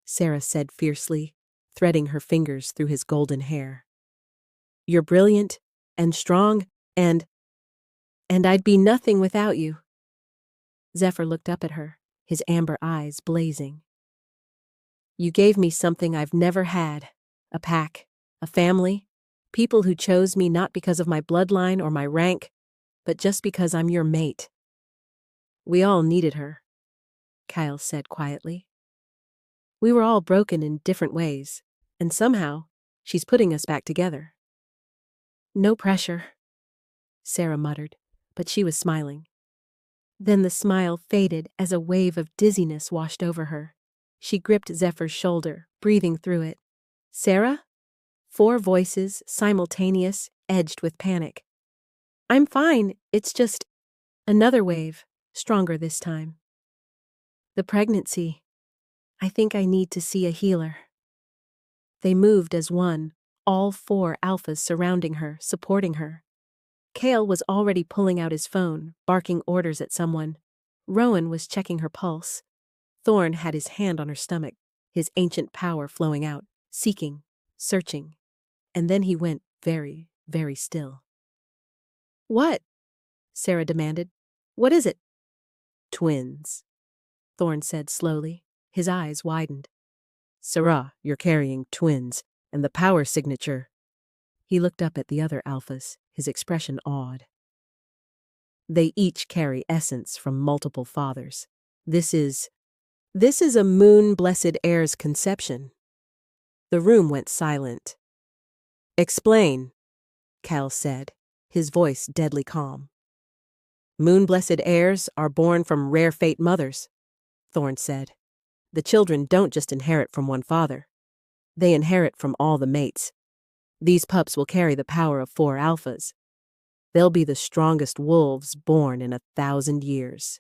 Sarah said fiercely, threading her fingers through his golden hair. You're brilliant and strong and I'd be nothing without you. Zephyr looked up at her, his amber eyes blazing. You gave me something I've never had, a pack, a family, people who chose me not because of my bloodline or my rank, but just because I'm your mate. We all needed her, Kyle said quietly. We were all broken in different ways, and somehow she's putting us back together. No pressure, Sarah muttered, but she was smiling. Then the smile faded as a wave of dizziness washed over her. She gripped Zephyr's shoulder, breathing through it. Sarah? 4 voices, simultaneous, edged with panic. I'm fine, it's just another wave, stronger this time. The pregnancy. I think I need to see a healer. They moved as one, all 4 alphas surrounding her, supporting her. Kale was already pulling out his phone, barking orders at someone. Rowan was checking her pulse. Thorn had his hand on her stomach, his ancient power flowing out, seeking, searching. And then he went very, very still. What? Sarah demanded. What is it? Twins, Thorn said slowly. His eyes widened. Sarah, you're carrying twins, and the power signature. He looked up at the other alphas, his expression awed. They each carry essence from multiple fathers. This is a moon-blessed Heirs conception. The room went silent. Explain, Cal said, his voice deadly calm. Moon-blessed heirs are born from rare fate mothers, Thorn said. The children don't just inherit from one father. They inherit from all the mates. These pups will carry the power of 4 alphas. They'll be the strongest wolves born in 1,000 years.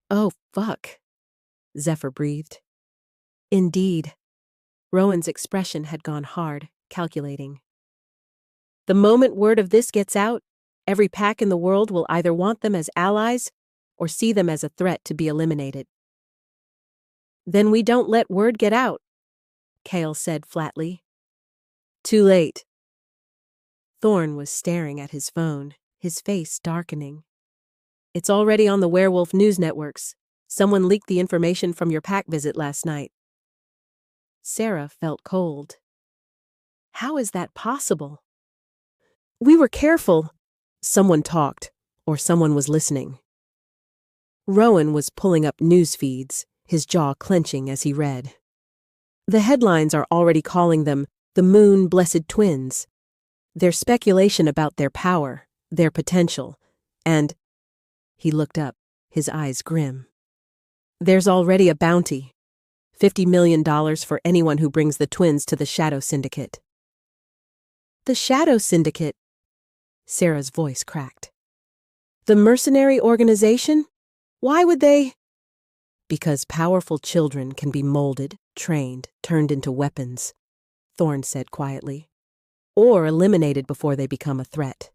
Oh, fuck, Zephyr breathed. Indeed. Rowan's expression had gone hard, calculating. The moment word of this gets out, every pack in the world will either want them as allies or see them as a threat to be eliminated. Then we don't let word get out, Kale said flatly. Too late. Thorn was staring at his phone, his face darkening. It's already on the werewolf news networks. Someone leaked the information from your pack visit last night. Sarah felt cold. How is that possible? We were careful. Someone talked, or someone was listening. Rowan was pulling up news feeds, his jaw clenching as he read. The headlines are already calling them the Moon-Blessed Twins. There's speculation about their power, their potential, and... He looked up, his eyes grim. There's already a bounty. $50 million for anyone who brings the twins to the Shadow Syndicate. The Shadow Syndicate? Sarah's voice cracked. The mercenary organization? Why would they? Because powerful children can be molded, trained, turned into weapons, Thorn said quietly, or eliminated before they become a threat.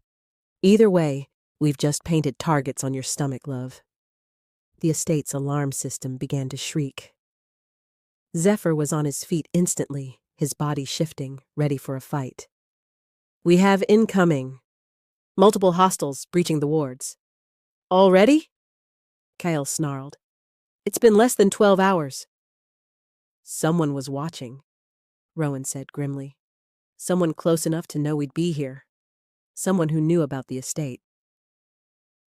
Either way, we've just painted targets on your stomach, love. The estate's alarm system began to shriek. Zephyr was on his feet instantly, his body shifting, ready for a fight. We have incoming. Multiple hostiles breaching the wards. Already? Kyle snarled. It's been less than 12 hours. Someone was watching, Rowan said grimly. Someone close enough to know we'd be here. Someone who knew about the estate.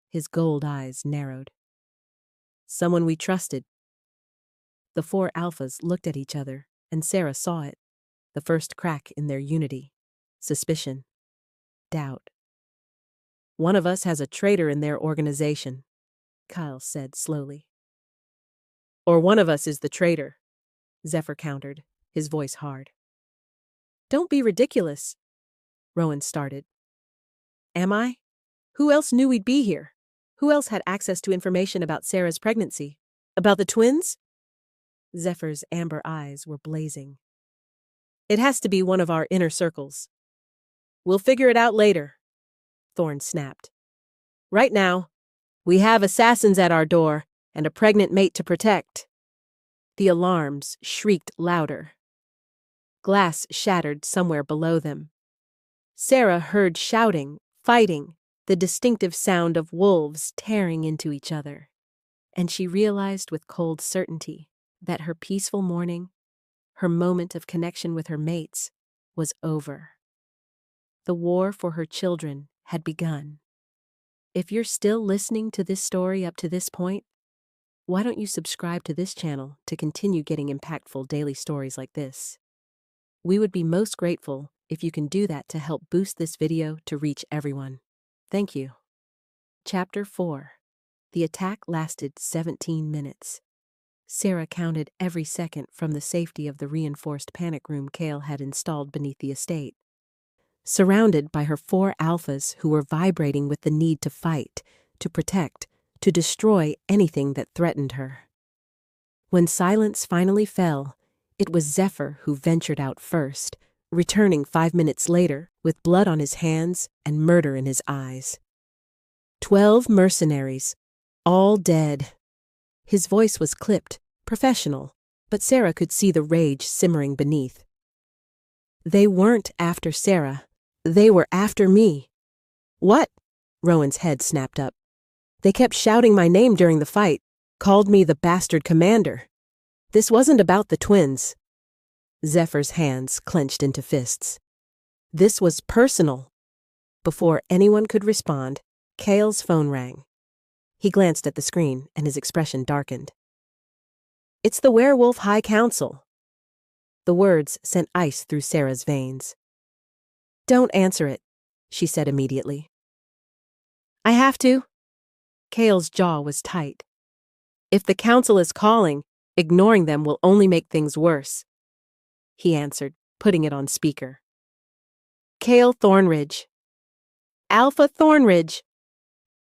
His gold eyes narrowed. Someone we trusted. The 4 alphas looked at each other, and Sarah saw it. The first crack in their unity. Suspicion. Doubt. One of us has a traitor in their organization, Kyle said slowly. Or one of us is the traitor, Zephyr countered, his voice hard. Don't be ridiculous, Rowan started. Am I? Who else knew we'd be here? Who else had access to information about Sarah's pregnancy? About the twins? Zephyr's amber eyes were blazing. It has to be one of our inner circles. We'll figure it out later, Thorn snapped. Right now, we have assassins at our door and a pregnant mate to protect. The alarms shrieked louder. Glass shattered somewhere below them. Sarah heard shouting, fighting, the distinctive sound of wolves tearing into each other. And she realized with cold certainty that her peaceful morning, her moment of connection with her mates, was over. The war for her children had begun. If you're still listening to this story up to this point, why don't you subscribe to this channel to continue getting impactful daily stories like this? We would be most grateful if you can do that to help boost this video to reach everyone. Thank you. Chapter 4. The attack lasted 17 minutes. Sarah counted every second from the safety of the reinforced panic room Kale had installed beneath the estate. Surrounded by her 4 alphas who were vibrating with the need to fight, to protect, to destroy anything that threatened her. When silence finally fell, it was Zephyr who ventured out first, returning 5 minutes later with blood on his hands and murder in his eyes. 12 mercenaries, all dead. His voice was clipped, professional, but Sarah could see the rage simmering beneath. They weren't after Sarah. They were after me. What? Rowan's head snapped up. They kept shouting my name during the fight, called me the bastard commander. This wasn't about the twins. Zephyr's hands clenched into fists. This was personal. Before anyone could respond, Kale's phone rang. He glanced at the screen and his expression darkened. It's the Werewolf High Council. The words sent ice through Sarah's veins. Don't answer it, she said immediately. I have to. Kale's jaw was tight. If the council is calling, ignoring them will only make things worse. He answered, putting it on speaker. Kale Thornridge. Alpha Thornridge.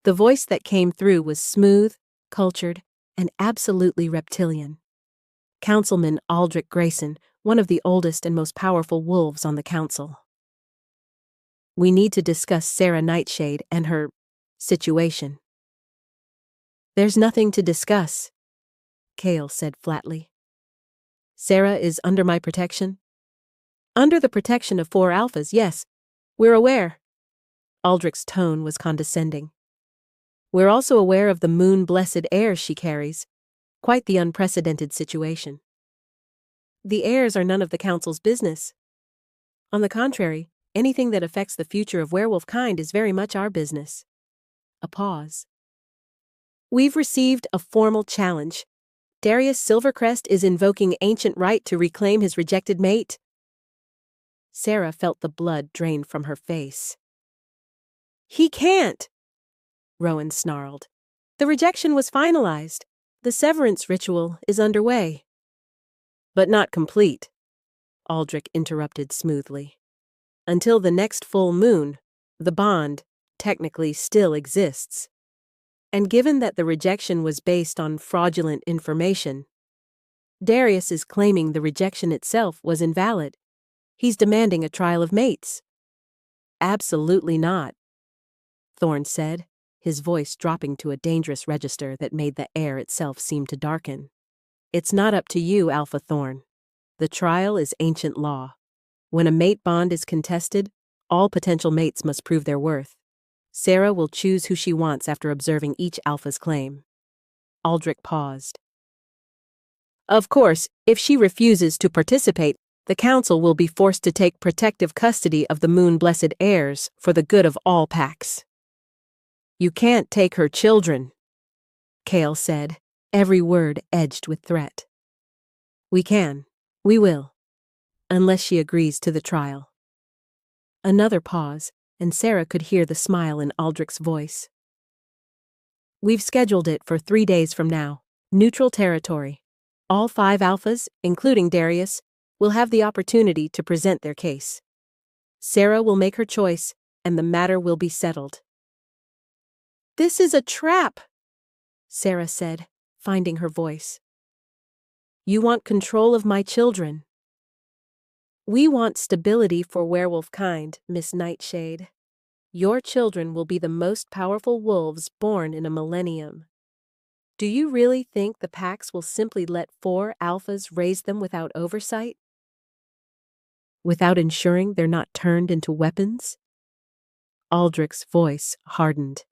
The voice that came through was smooth, cultured, and absolutely reptilian. Councilman Aldrich Grayson, one of the oldest and most powerful wolves on the council. We need to discuss Sarah Nightshade and her situation. There's nothing to discuss, Kale said flatly. Sarah is under my protection? Under the protection of 4 alphas, yes. We're aware. Aldrich's tone was condescending. We're also aware of the moon-blessed heirs she carries. Quite the unprecedented situation. The heirs are none of the council's business. On the contrary, anything that affects the future of werewolf kind is very much our business. A pause. We've received a formal challenge. Darius Silvercrest is invoking ancient right to reclaim his rejected mate. Sarah felt the blood drain from her face. He can't, Rowan snarled. The rejection was finalized. The severance ritual is underway. But not complete, Aldrich interrupted smoothly. Until the next full moon, the bond technically still exists. And given that the rejection was based on fraudulent information, Darius is claiming the rejection itself was invalid. He's demanding a trial of mates. Absolutely not, Thorn said, his voice dropping to a dangerous register that made the air itself seem to darken. It's not up to you, Alpha Thorn. The trial is ancient law. When a mate bond is contested, all potential mates must prove their worth. Sarah will choose who she wants after observing each alpha's claim. Aldrich paused. Of course, if she refuses to participate, the council will be forced to take protective custody of the moon-blessed heirs for the good of all packs. You can't take her children, Kale said, every word edged with threat. We can. We will. Unless she agrees to the trial. Another pause, and Sarah could hear the smile in Aldrich's voice. We've scheduled it for 3 days from now. Neutral territory. All 5 alphas, including Darius, will have the opportunity to present their case. Sarah will make her choice, and the matter will be settled. This is a trap, Sarah said, finding her voice. You want control of my children. We want stability for werewolf kind, Miss Nightshade. Your children will be the most powerful wolves born in a millennium. Do you really think the packs will simply let 4 alphas raise them without oversight? Without ensuring they're not turned into weapons? Aldrich's voice hardened.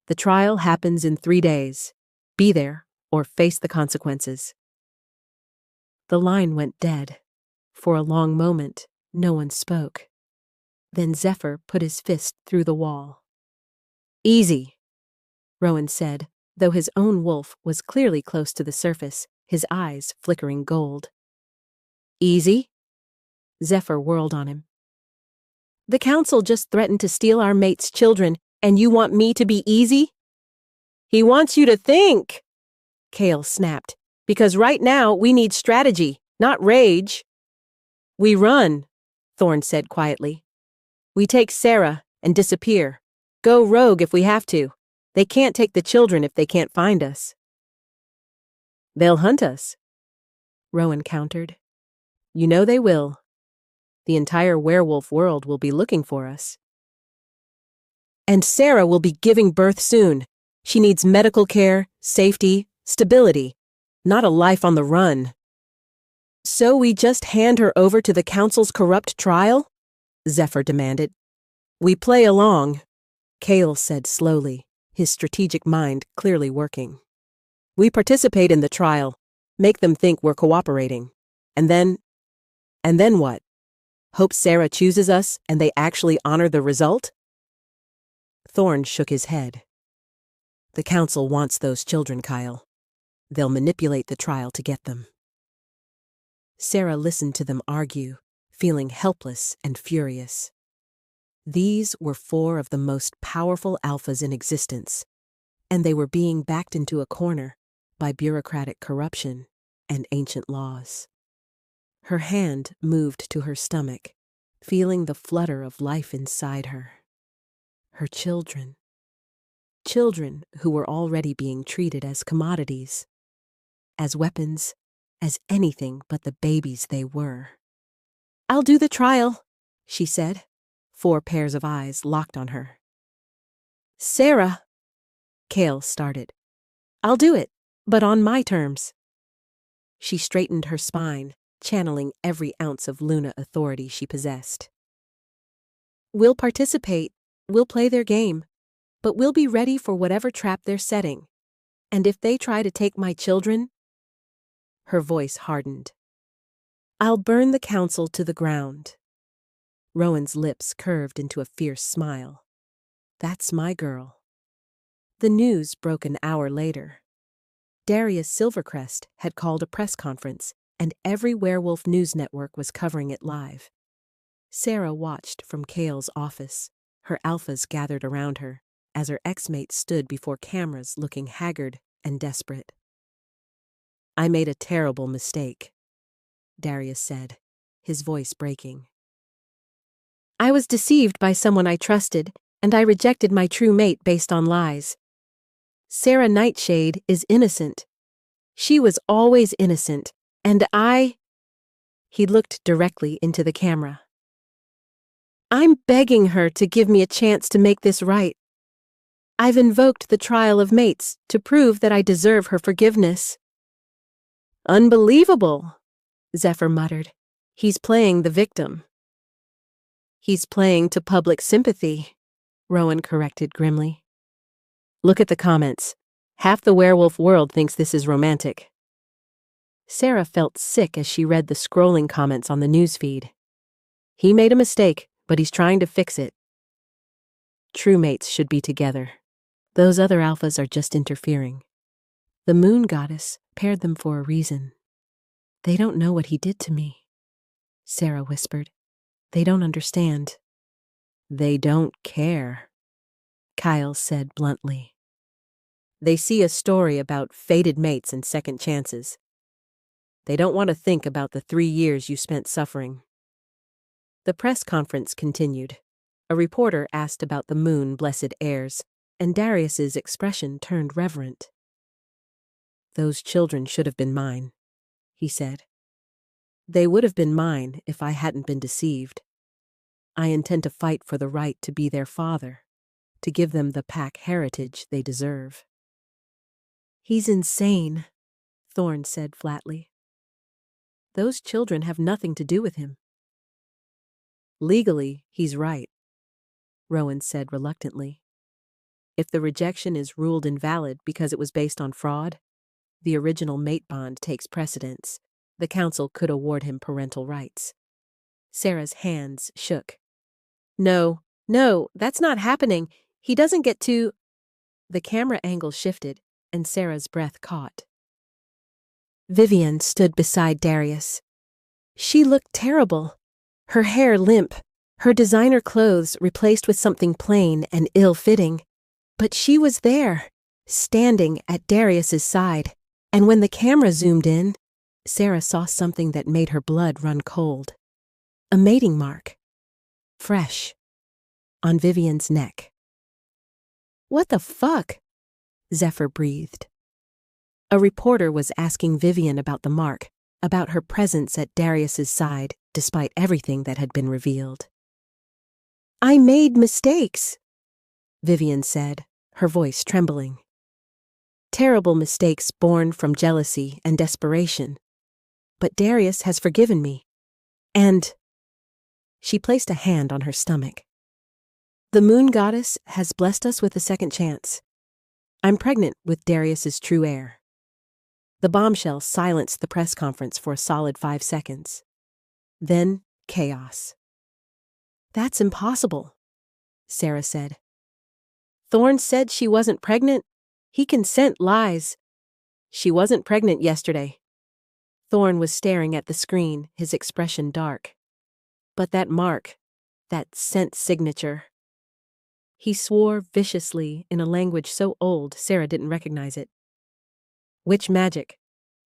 The trial happens in 3 days. Be there or face the consequences. The line went dead. For a long moment, no one spoke. Then Zephyr put his fist through the wall. Easy, Rowan said, though his own wolf was clearly close to the surface, his eyes flickering gold. Easy? Zephyr whirled on him. The council just threatened to steal our mate's children, and you want me to be easy? He wants you to think, Kale snapped, because right now we need strategy, not rage. We run, Thorn said quietly. We take Sarah and disappear. Go rogue if we have to. They can't take the children if they can't find us. They'll hunt us, Rowan countered. You know they will. The entire werewolf world will be looking for us. And Sarah will be giving birth soon. She needs medical care, safety, stability, not a life on the run. So we just hand her over to the council's corrupt trial? Zephyr demanded. We play along, Kale said slowly, his strategic mind clearly working. We participate in the trial, make them think we're cooperating. And then what? Hope Sarah chooses us and they actually honor the result? Thorn shook his head. The council wants those children, Kyle. They'll manipulate the trial to get them. Sarah listened to them argue, feeling helpless and furious. These were 4 of the most powerful alphas in existence, and they were being backed into a corner by bureaucratic corruption and ancient laws. Her hand moved to her stomach, feeling the flutter of life inside her. Her children. Children who were already being treated as commodities, as weapons, as anything but the babies they were. I'll do the trial, she said. 4 pairs of eyes locked on her. Sarah, Kale started. I'll do it, but on my terms. She straightened her spine, channeling every ounce of Luna authority she possessed. We'll participate, we'll play their game, but we'll be ready for whatever trap they're setting. And if they try to take my children... Her voice hardened. I'll burn the council to the ground. Rowan's lips curved into a fierce smile. That's my girl. The news broke an hour later. Darius Silvercrest had called a press conference, and every werewolf news network was covering it live. Sarah watched from Kale's office, her alphas gathered around her, as her ex-mate stood before cameras looking haggard and desperate. I made a terrible mistake, Darius said, his voice breaking. I was deceived by someone I trusted, and I rejected my true mate based on lies. Sarah Nightshade is innocent. She was always innocent, and He looked directly into the camera. I'm begging her to give me a chance to make this right. I've invoked the trial of mates to prove that I deserve her forgiveness. Unbelievable, Zephyr muttered. He's playing the victim. He's playing to public sympathy, Rowan corrected grimly. Look at the comments. Half the werewolf world thinks this is romantic. Sarah felt sick as she read the scrolling comments on the newsfeed. He made a mistake, but he's trying to fix it. True mates should be together. Those other alphas are just interfering. The moon goddess paired them for a reason. They don't know what he did to me, Sarah whispered. They don't understand. They don't care, Kyle said bluntly. They see a story about fated mates and second chances. They don't want to think about the 3 years you spent suffering. The press conference continued. A reporter asked about the moon-blessed heirs, and Darius's expression turned reverent. "Those children should have been mine," he said. "They would have been mine if I hadn't been deceived. I intend to fight for the right to be their father, to give them the pack heritage they deserve." "He's insane," Thorne said flatly. "Those children have nothing to do with him." "Legally, he's right," Rowan said reluctantly. "If the rejection is ruled invalid because it was based on fraud, the original mate bond takes precedence. The council could award him parental rights." Sarah's hands shook. No, that's not happening. He doesn't get to." The camera angle shifted, and Sarah's breath caught. Vivian stood beside Darius. She looked terrible. Her hair limp, her designer clothes replaced with something plain and ill-fitting. But she was there, standing at Darius's side, and when the camera zoomed in, Sarah saw something that made her blood run cold. A mating mark. Fresh. On Vivian's neck. "What the fuck?" Zephyr breathed. A reporter was asking Vivian about the mark, about her presence at Darius's side despite everything that had been revealed. "I made mistakes," Vivian said, her voice trembling. "Terrible mistakes born from jealousy and desperation. But Darius has forgiven me. And..." She placed a hand on her stomach. "The moon goddess has blessed us with a second chance. I'm pregnant with Darius's true heir." The bombshell silenced the press conference for a solid 5 seconds. Then, chaos. "That's impossible," Sarah said. "Thorne said she wasn't pregnant. He can scent lies. She wasn't pregnant yesterday." Thorne was staring at the screen, his expression dark. "But that mark, that scent signature." He swore viciously in a language so old Sarah didn't recognize it. "Witch magic.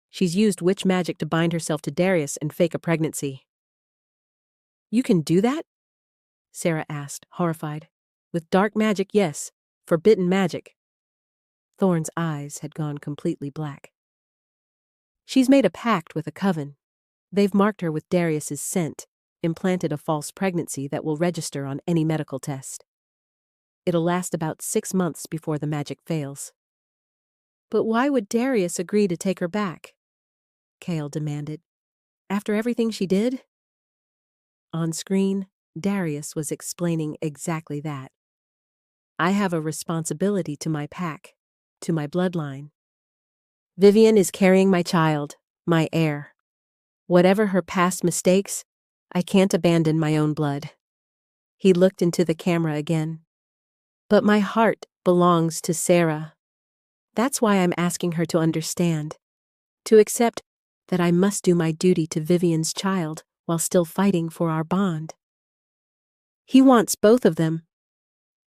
She's used witch magic to bind herself to Darius and fake a pregnancy." "You can do that?" Sarah asked, horrified. "With dark magic, yes. Forbidden magic." Thorne's eyes had gone completely black. "She's made a pact with a coven. They've marked her with Darius's scent, implanted a false pregnancy that will register on any medical test. It'll last about 6 months before the magic fails." "But why would Darius agree to take her back?" Cale demanded. "After everything she did?" On screen, Darius was explaining exactly that. "I have a responsibility to my pack, to my bloodline. Vivian is carrying my child, my heir. Whatever her past mistakes, I can't abandon my own blood." He looked into the camera again. "But my heart belongs to Sarah. That's why I'm asking her to understand, to accept that I must do my duty to Vivian's child while still fighting for our bond." "He wants both of them,"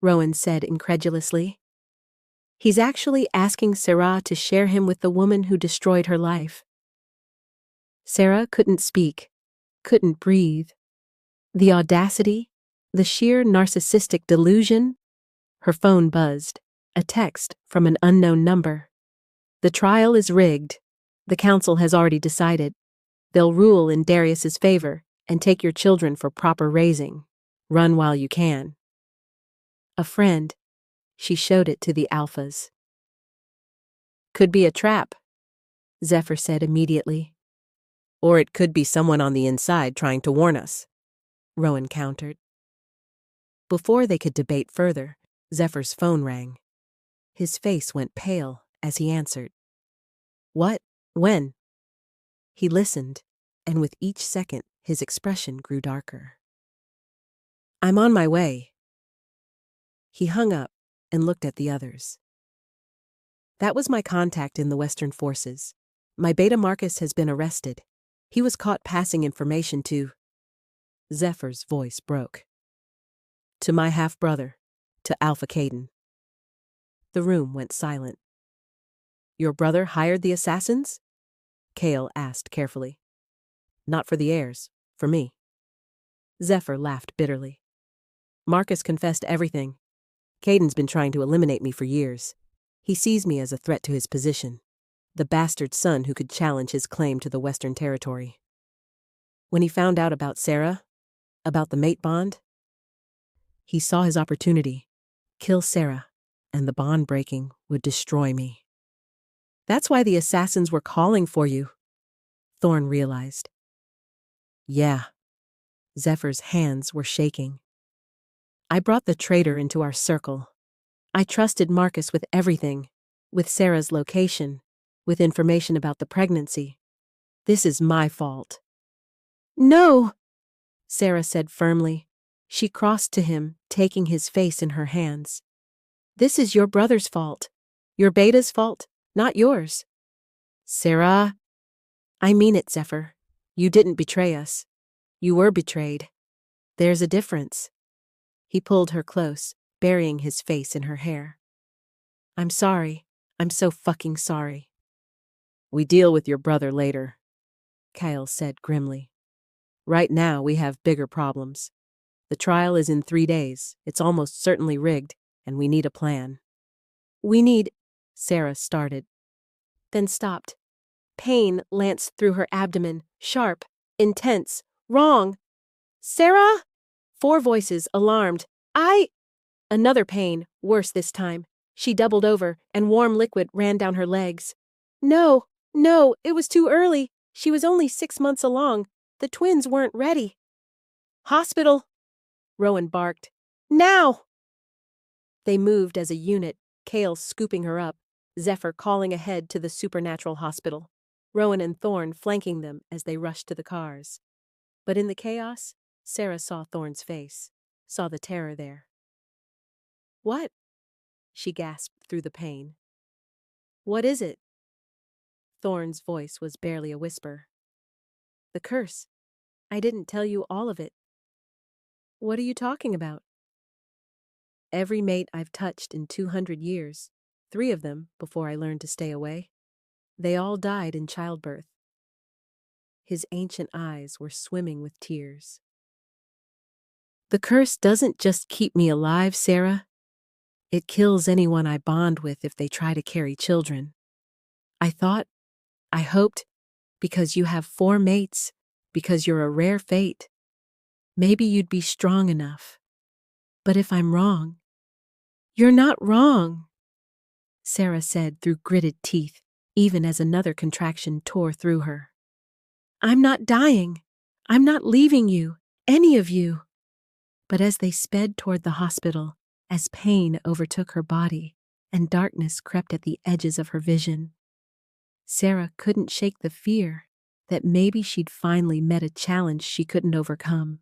Rowan said incredulously. "He's actually asking Sarah to share him with the woman who destroyed her life." Sarah couldn't speak, couldn't breathe. The audacity, the sheer narcissistic delusion. Her phone buzzed, a text from an unknown number. "The trial is rigged. The council has already decided. They'll rule in Darius's favor and take your children for proper raising. Run while you can." A friend. She showed it to the alphas. "Could be a trap," Zephyr said immediately. "Or it could be someone on the inside trying to warn us," Rowan countered. Before they could debate further, Zephyr's phone rang. His face went pale as he answered. "What? When?" He listened, and with each second his expression grew darker. "I'm on my way." He hung up and looked at the others. "That was my contact in the Western Forces. My beta Marcus has been arrested. He was caught passing information to..." Zephyr's voice broke. "To my half-brother, to Alpha Caden." The room went silent. "Your brother hired the assassins?" Cale asked carefully. "Not for the heirs, for me." Zephyr laughed bitterly. "Marcus confessed everything. Caden's been trying to eliminate me for years. He sees me as a threat to his position, the bastard son who could challenge his claim to the Western Territory. When he found out about Sarah, about the mate bond, he saw his opportunity. Kill Sarah, and the bond breaking would destroy me. That's why the assassins were calling for you, Thorn realized. Yeah. Zephyr's hands were shaking. I brought the traitor into our circle. I trusted Marcus with everything, with Sarah's location, with information about the pregnancy. This is my fault. No, Sarah said firmly. She crossed to him, taking his face in her hands. This is your brother's fault. Your beta's fault, not yours. Sarah, I mean it, Zephyr. You didn't betray us. You were betrayed. There's a difference. He pulled her close, burying his face in her hair. I'm sorry. I'm so fucking sorry. We deal with your brother later, Kyle said grimly. Right now we have bigger problems. The trial is in 3 days. It's almost certainly rigged, and we need a plan. Sarah started, then stopped. Pain lanced through her abdomen, sharp, intense, wrong. Sarah? 4 voices, alarmed. Another pain, worse this time. She doubled over, and warm liquid ran down her legs. No, it was too early. She was only 6 months along. The twins weren't ready. Hospital, Rowan barked. Now! They moved as a unit, Kale scooping her up, Zephyr calling ahead to the supernatural hospital, Rowan and Thorn flanking them as they rushed to the cars. But in the chaos, Sarah saw Thorn's face, saw the terror there. What? She gasped through the pain. What is it? Thorn's voice was barely a whisper. The curse. I didn't tell you all of it. What are you talking about? Every mate I've touched in 200 years, 3 of them before I learned to stay away, they all died in childbirth. His ancient eyes were swimming with tears. The curse doesn't just keep me alive, Sarah. It kills anyone I bond with if they try to carry children. I hoped, because you have 4 mates, because you're a rare fate, maybe you'd be strong enough. But if I'm wrong, you're not wrong, Sarah said through gritted teeth, even as another contraction tore through her. I'm not dying. I'm not leaving you, any of you. But as they sped toward the hospital, as pain overtook her body and darkness crept at the edges of her vision, Sarah couldn't shake the fear that maybe she'd finally met a challenge she couldn't overcome.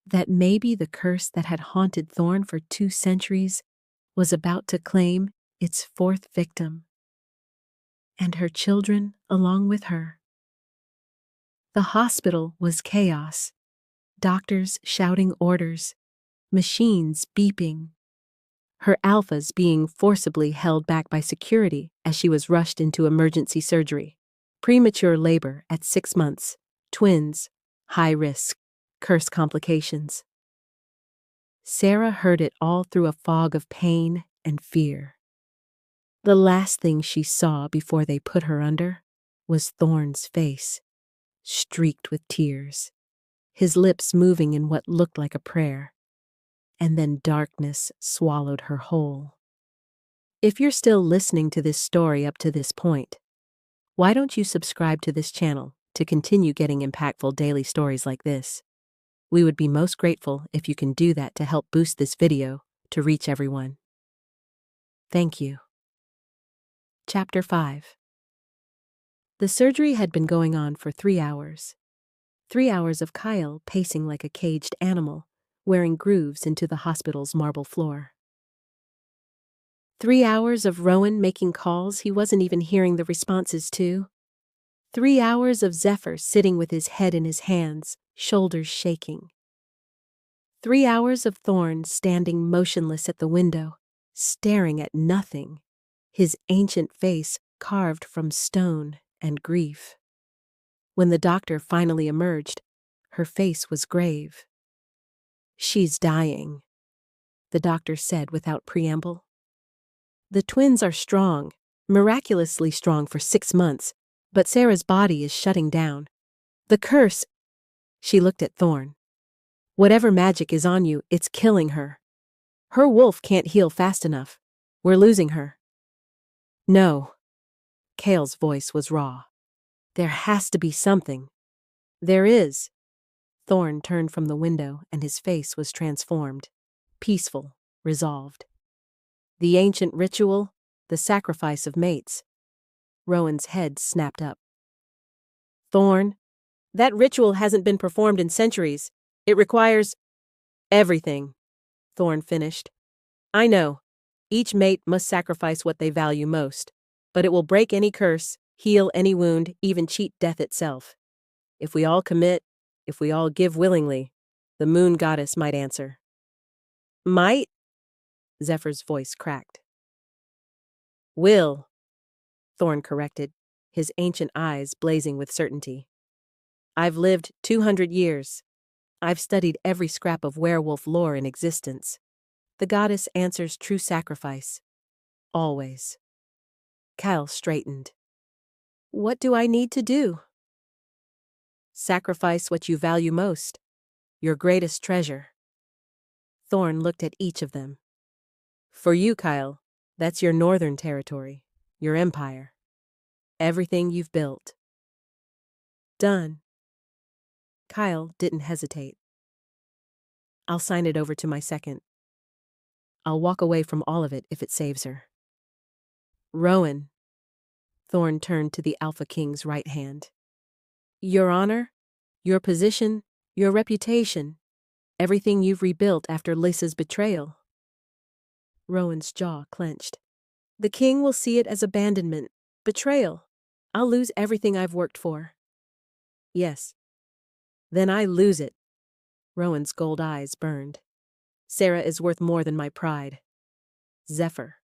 That maybe the curse that had haunted Thorn for 2 centuries was about to claim its 4th victim. And her children along with her. The hospital was chaos. Doctors shouting orders, machines beeping. Her alphas being forcibly held back by security as she was rushed into emergency surgery. Premature labor at 6 months, twins, high risk, curse complications. Sarah heard it all through a fog of pain and fear. The last thing she saw before they put her under was Thorn's face, streaked with tears, his lips moving in what looked like a prayer. And then darkness swallowed her whole. If you're still listening to this story up to this point, why don't you subscribe to this channel to continue getting impactful daily stories like this? We would be most grateful if you can do that to help boost this video to reach everyone. Thank you. Chapter 5. The surgery had been going on for 3 hours. 3 hours of Kyle pacing like a caged animal, wearing grooves into the hospital's marble floor. 3 hours of Rowan making calls he wasn't even hearing the responses to. 3 hours of Zephyr sitting with his head in his hands, shoulders shaking. 3 hours of Thorn standing motionless at the window, staring at nothing, his ancient face carved from stone and grief. When the doctor finally emerged, her face was grave. She's dying. the doctor said without preamble. The twins are strong, miraculously strong for 6 months, but Sarah's body is shutting down. The curse. She looked at Thorn. Whatever magic is on you, it's killing her. Her wolf can't heal fast enough. We're losing her. No. Kale's voice was raw. There has to be something. There is. Thorn turned from the window and his face was transformed. Peaceful, resolved. The ancient ritual, the sacrifice of mates. Rowan's head snapped up. Thorn, that ritual hasn't been performed in centuries. It requires everything, Thorn finished. I know. Each mate must sacrifice what they value most, but it will break any curse, heal any wound, even cheat death itself. If we all commit, if we all give willingly, the moon goddess might answer. Might? Zephyr's voice cracked. Will, Thorn corrected, his ancient eyes blazing with certainty. I've lived 200 years. I've studied every scrap of werewolf lore in existence. The goddess answers true sacrifice. Always. Kyle straightened. What do I need to do? Sacrifice what you value most, your greatest treasure. Thorn looked at each of them. For you, Kyle, that's your northern territory, your empire. Everything you've built. Done. Kyle didn't hesitate. I'll sign it over to my second. I'll walk away from all of it if it saves her. Rowan. Thorn turned to the Alpha King's right hand. Your honor, your position, your reputation, everything you've rebuilt after Lysa's betrayal. Rowan's jaw clenched. The king will see it as abandonment, betrayal. I'll lose everything I've worked for. Yes. Then I lose it. Rowan's gold eyes burned. Sarah is worth more than my pride. Zephyr.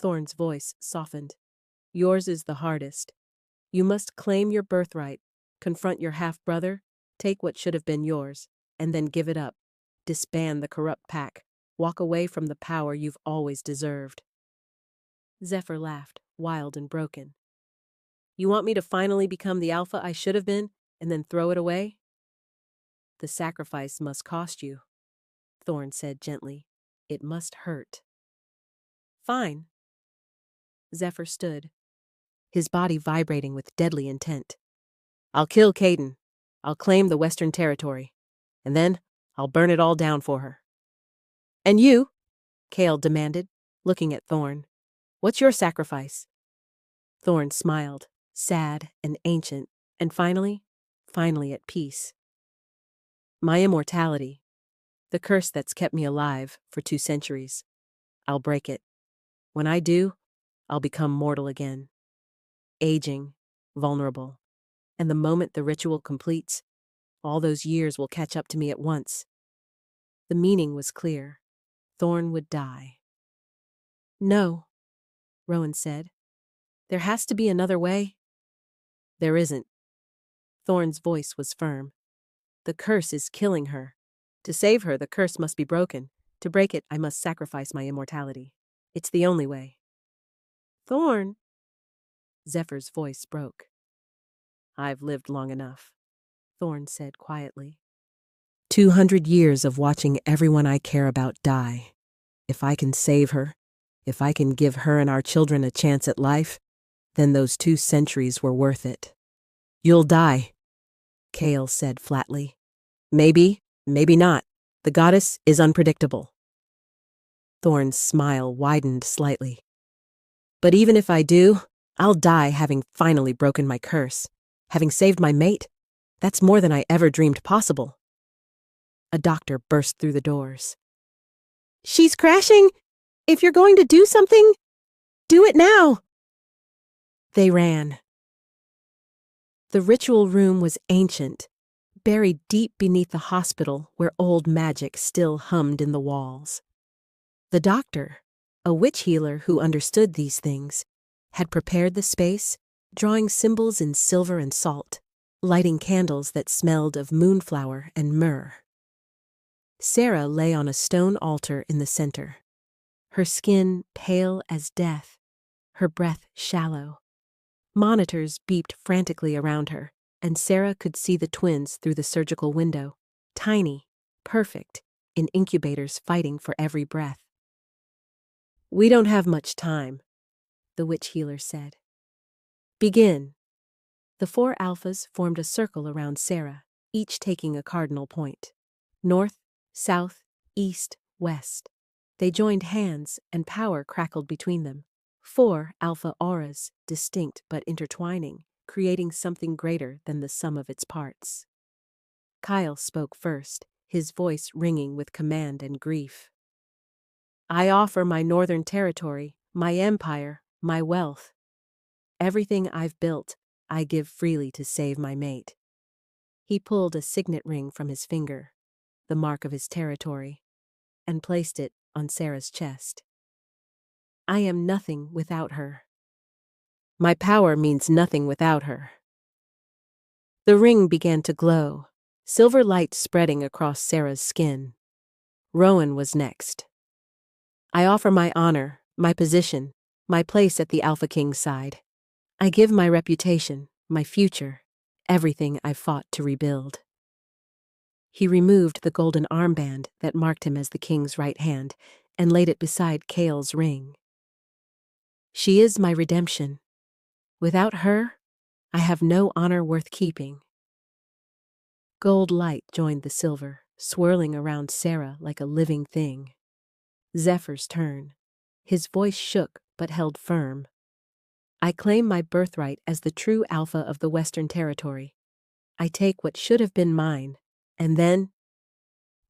Thorn's voice softened. Yours is the hardest. You must claim your birthright, confront your half-brother, take what should have been yours, and then give it up. Disband the corrupt pack. Walk away from the power you've always deserved. Zephyr laughed, wild and broken. You want me to finally become the alpha I should have been, and then throw it away? The sacrifice must cost you, Thorn said gently. It must hurt. Fine. Zephyr stood, his body vibrating with deadly intent. I'll kill Caden. I'll claim the Western Territory. And then I'll burn it all down for her. And you? Kale demanded, looking at Thorn. What's your sacrifice? Thorn smiled, sad and ancient, and finally at peace. My immortality, the curse that's kept me alive for 2 centuries. I'll break it. When I do, I'll become mortal again. Aging, vulnerable. And the moment the ritual completes, all those years will catch up to me at once. The meaning was clear. Thorn would die. No, Rowan said. There has to be another way. There isn't. Thorn's voice was firm. The curse is killing her. To save her, the curse must be broken. To break it, I must sacrifice my immortality. It's the only way. Thorn. Zephyr's voice broke. I've lived long enough, Thorn said quietly. 200 years of watching everyone I care about die. If I can save her, if I can give her and our children a chance at life, then those 2 centuries were worth it. You'll die, Kale said flatly. Maybe, maybe not. The goddess is unpredictable. Thorn's smile widened slightly. But even if I do, I'll die having finally broken my curse. Having saved my mate, that's more than I ever dreamed possible. A doctor burst through the doors. She's crashing! If you're going to do something, do it now! They ran. The ritual room was ancient, buried deep beneath the hospital where old magic still hummed in the walls. The doctor, a witch healer who understood these things, had prepared the space, drawing symbols in silver and salt, lighting candles that smelled of moonflower and myrrh. Sarah lay on a stone altar in the center, her skin pale as death, her breath shallow. Monitors beeped frantically around her, and Sarah could see the twins through the surgical window, tiny, perfect, in incubators fighting for every breath. "We don't have much time," the witch healer said. "Begin." The 4 alphas formed a circle around Sarah, each taking a cardinal point. North, south, east, west. They joined hands, and power crackled between them. 4 alpha auras, distinct but intertwining, creating something greater than the sum of its parts. Kyle spoke first, his voice ringing with command and grief. "I offer my northern territory, my empire, my wealth. Everything I've built, I give freely to save my mate." He pulled a signet ring from his finger, the mark of his territory, and placed it on Sarah's chest. "I am nothing without her. My power means nothing without her." The ring began to glow, silver light spreading across Sarah's skin. Rowan was next. "I offer my honor, my position, my place at the Alpha King's side. I give my reputation, my future, everything I've fought to rebuild." He removed the golden armband that marked him as the king's right hand and laid it beside Kale's ring. "She is my redemption. Without her, I have no honor worth keeping." Gold light joined the silver, swirling around Sarah like a living thing. Zephyr's turn. His voice shook but held firm. "I claim my birthright as the true alpha of the Western Territory. I take what should have been mine, and then—"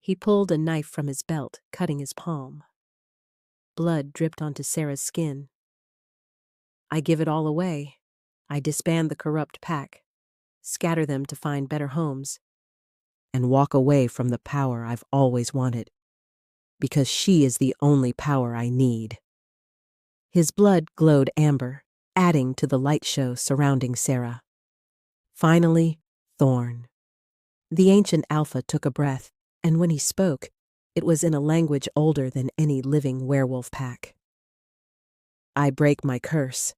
He pulled a knife from his belt, cutting his palm. Blood dripped onto Sarah's skin. "I give it all away. I disband the corrupt pack, scatter them to find better homes, and walk away from the power I've always wanted, because she is the only power I need." His blood glowed amber, adding to the light show surrounding Sarah. Finally, Thorn. The ancient alpha took a breath, and when he spoke, it was in a language older than any living werewolf pack. "I break my curse.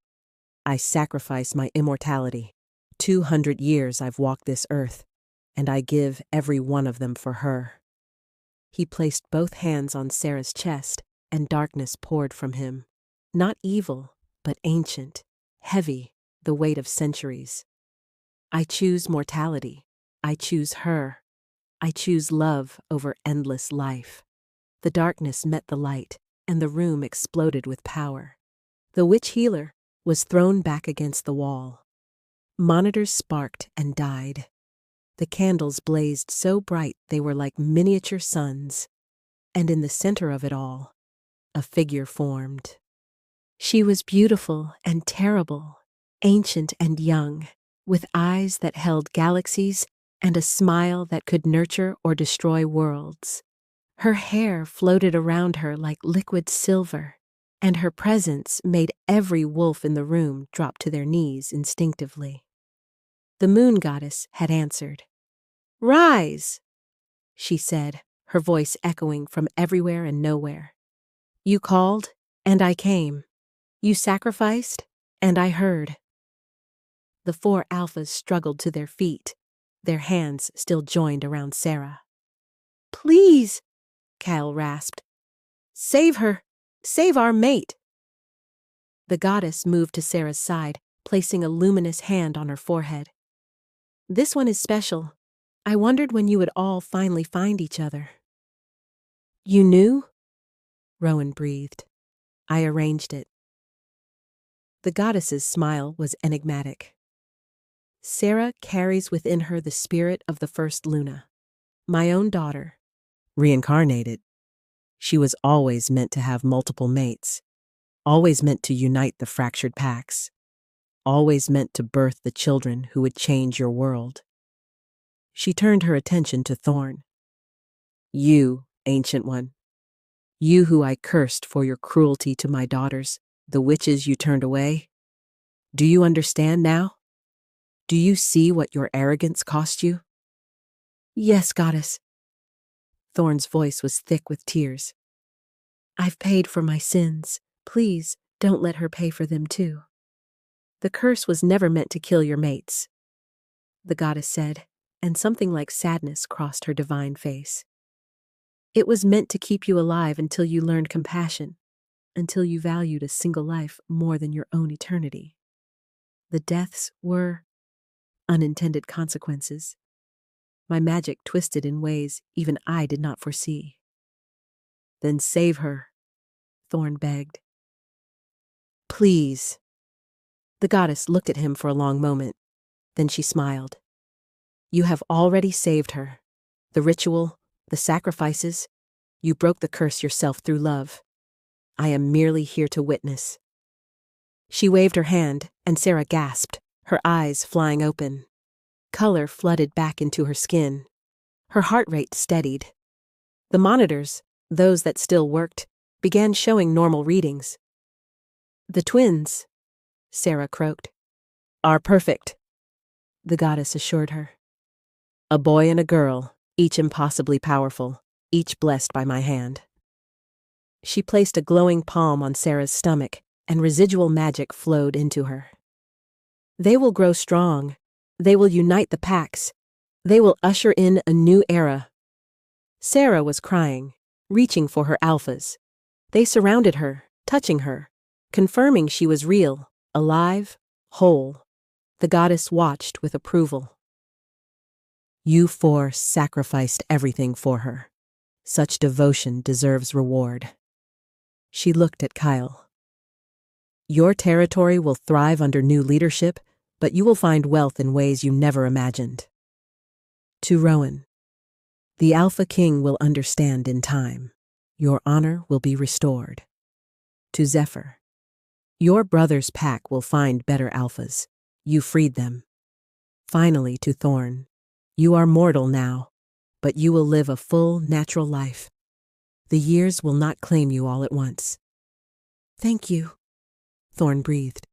I sacrifice my immortality. 200 years I've walked this earth, and I give every one of them for her." He placed both hands on Sarah's chest, and darkness poured from him. Not evil, but ancient, heavy, the weight of centuries. "I choose mortality. I choose her. I choose love over endless life." The darkness met the light, and the room exploded with power. The witch healer was thrown back against the wall. Monitors sparked and died. The candles blazed so bright they were like miniature suns, and in the center of it all, a figure formed. She was beautiful and terrible, ancient and young, with eyes that held galaxies and a smile that could nurture or destroy worlds. Her hair floated around her like liquid silver, and her presence made every wolf in the room drop to their knees instinctively. The moon goddess had answered. "Rise," she said, her voice echoing from everywhere and nowhere. "You called, and I came. You sacrificed, and I heard." The 4 alphas struggled to their feet, their hands still joined around Sarah. "Please," Cal rasped. "Save her! Save our mate!" The goddess moved to Sarah's side, placing a luminous hand on her forehead. "This one is special. I wondered when you would all finally find each other." "You knew?" Rowan breathed. "I arranged it." The goddess's smile was enigmatic. "Sarah carries within her the spirit of the first Luna, my own daughter, reincarnated. She was always meant to have multiple mates, always meant to unite the fractured packs, always meant to birth the children who would change your world." She turned her attention to Thorn. "You, Ancient One, you who I cursed for your cruelty to my daughters, the witches you turned away. Do you understand now? Do you see what your arrogance cost you?" "Yes, goddess." Thorn's voice was thick with tears. I've paid for my sins. Please, don't let her pay for them too. The curse was never meant to kill your mates, the goddess said, and something like sadness crossed her divine face. It was meant to keep you alive until you learned compassion, until you valued a single life more than your own eternity. The deaths were unintended consequences. My magic twisted in ways even I did not foresee. Then save her, Thorn begged. Please. The goddess looked at him for a long moment. Then she smiled. You have already saved her. The ritual, the sacrifices, you broke the curse yourself through love. I am merely here to witness. She waved her hand, and Sarah gasped, her eyes flying open. Color flooded back into her skin. Her heart rate steadied. The monitors, those that still worked, began showing normal readings. The twins, Sarah croaked, are perfect, the goddess assured her. A boy and a girl, each impossibly powerful, each blessed by my hand. She placed a glowing palm on Sarah's stomach, and residual magic flowed into her. They will grow strong. They will unite the packs. They will usher in a new era. Sarah was crying, reaching for her alphas. They surrounded her, touching her, confirming she was real, alive, whole. The goddess watched with approval. You four sacrificed everything for her. Such devotion deserves reward. She looked at Kyle. Your territory will thrive under new leadership, but you will find wealth in ways you never imagined. To Rowan, the Alpha King will understand in time. Your honor will be restored. To Zephyr, your brother's pack will find better alphas. You freed them. Finally, to Thorn, you are mortal now, but you will live a full, natural life. The years will not claim you all at once. Thank you, Thorn breathed.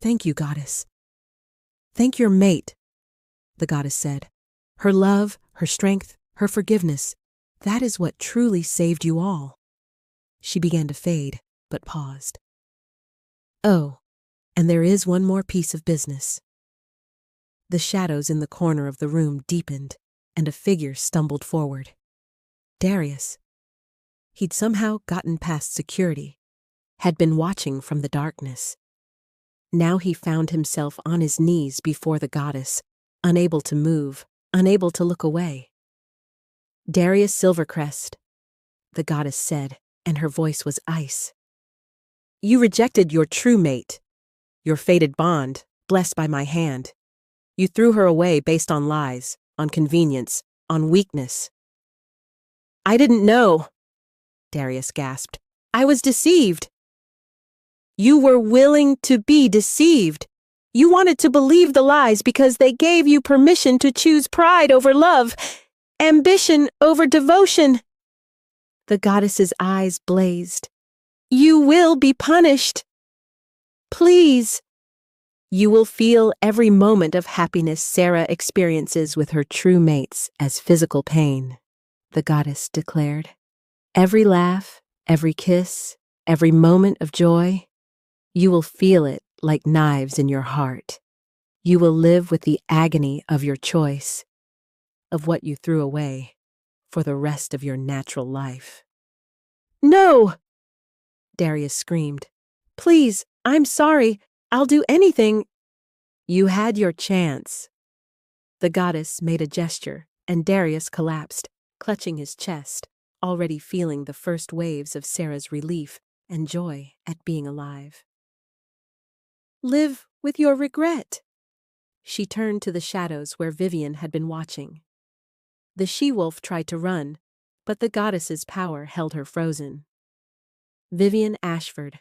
Thank you, goddess. Thank your mate, the goddess said. Her love, her strength, her forgiveness, that is what truly saved you all. She began to fade, but paused. Oh, and there is one more piece of business. The shadows in the corner of the room deepened, and a figure stumbled forward. Darius. He'd somehow gotten past security, had been watching from the darkness. Now he found himself on his knees before the goddess, unable to move, unable to look away. Darius Silvercrest, the goddess said, and her voice was ice. You rejected your true mate, your fated bond, blessed by my hand. You threw her away based on lies, on convenience, on weakness. I didn't know, Darius gasped. I was deceived. You were willing to be deceived. You wanted to believe the lies because they gave you permission to choose pride over love, ambition over devotion. The goddess's eyes blazed. You will be punished. Please. You will feel every moment of happiness Sarah experiences with her true mates as physical pain, the goddess declared. Every laugh, every kiss, every moment of joy, you will feel it like knives in your heart. You will live with the agony of your choice, of what you threw away, for the rest of your natural life. No! Darius screamed. Please, I'm sorry. I'll do anything. You had your chance. The goddess made a gesture, and Darius collapsed, clutching his chest, already feeling the first waves of Sarah's relief and joy at being alive. Live with your regret. She turned to the shadows where Vivian had been watching. The she-wolf tried to run, but the goddess's power held her frozen. Vivian Ashford,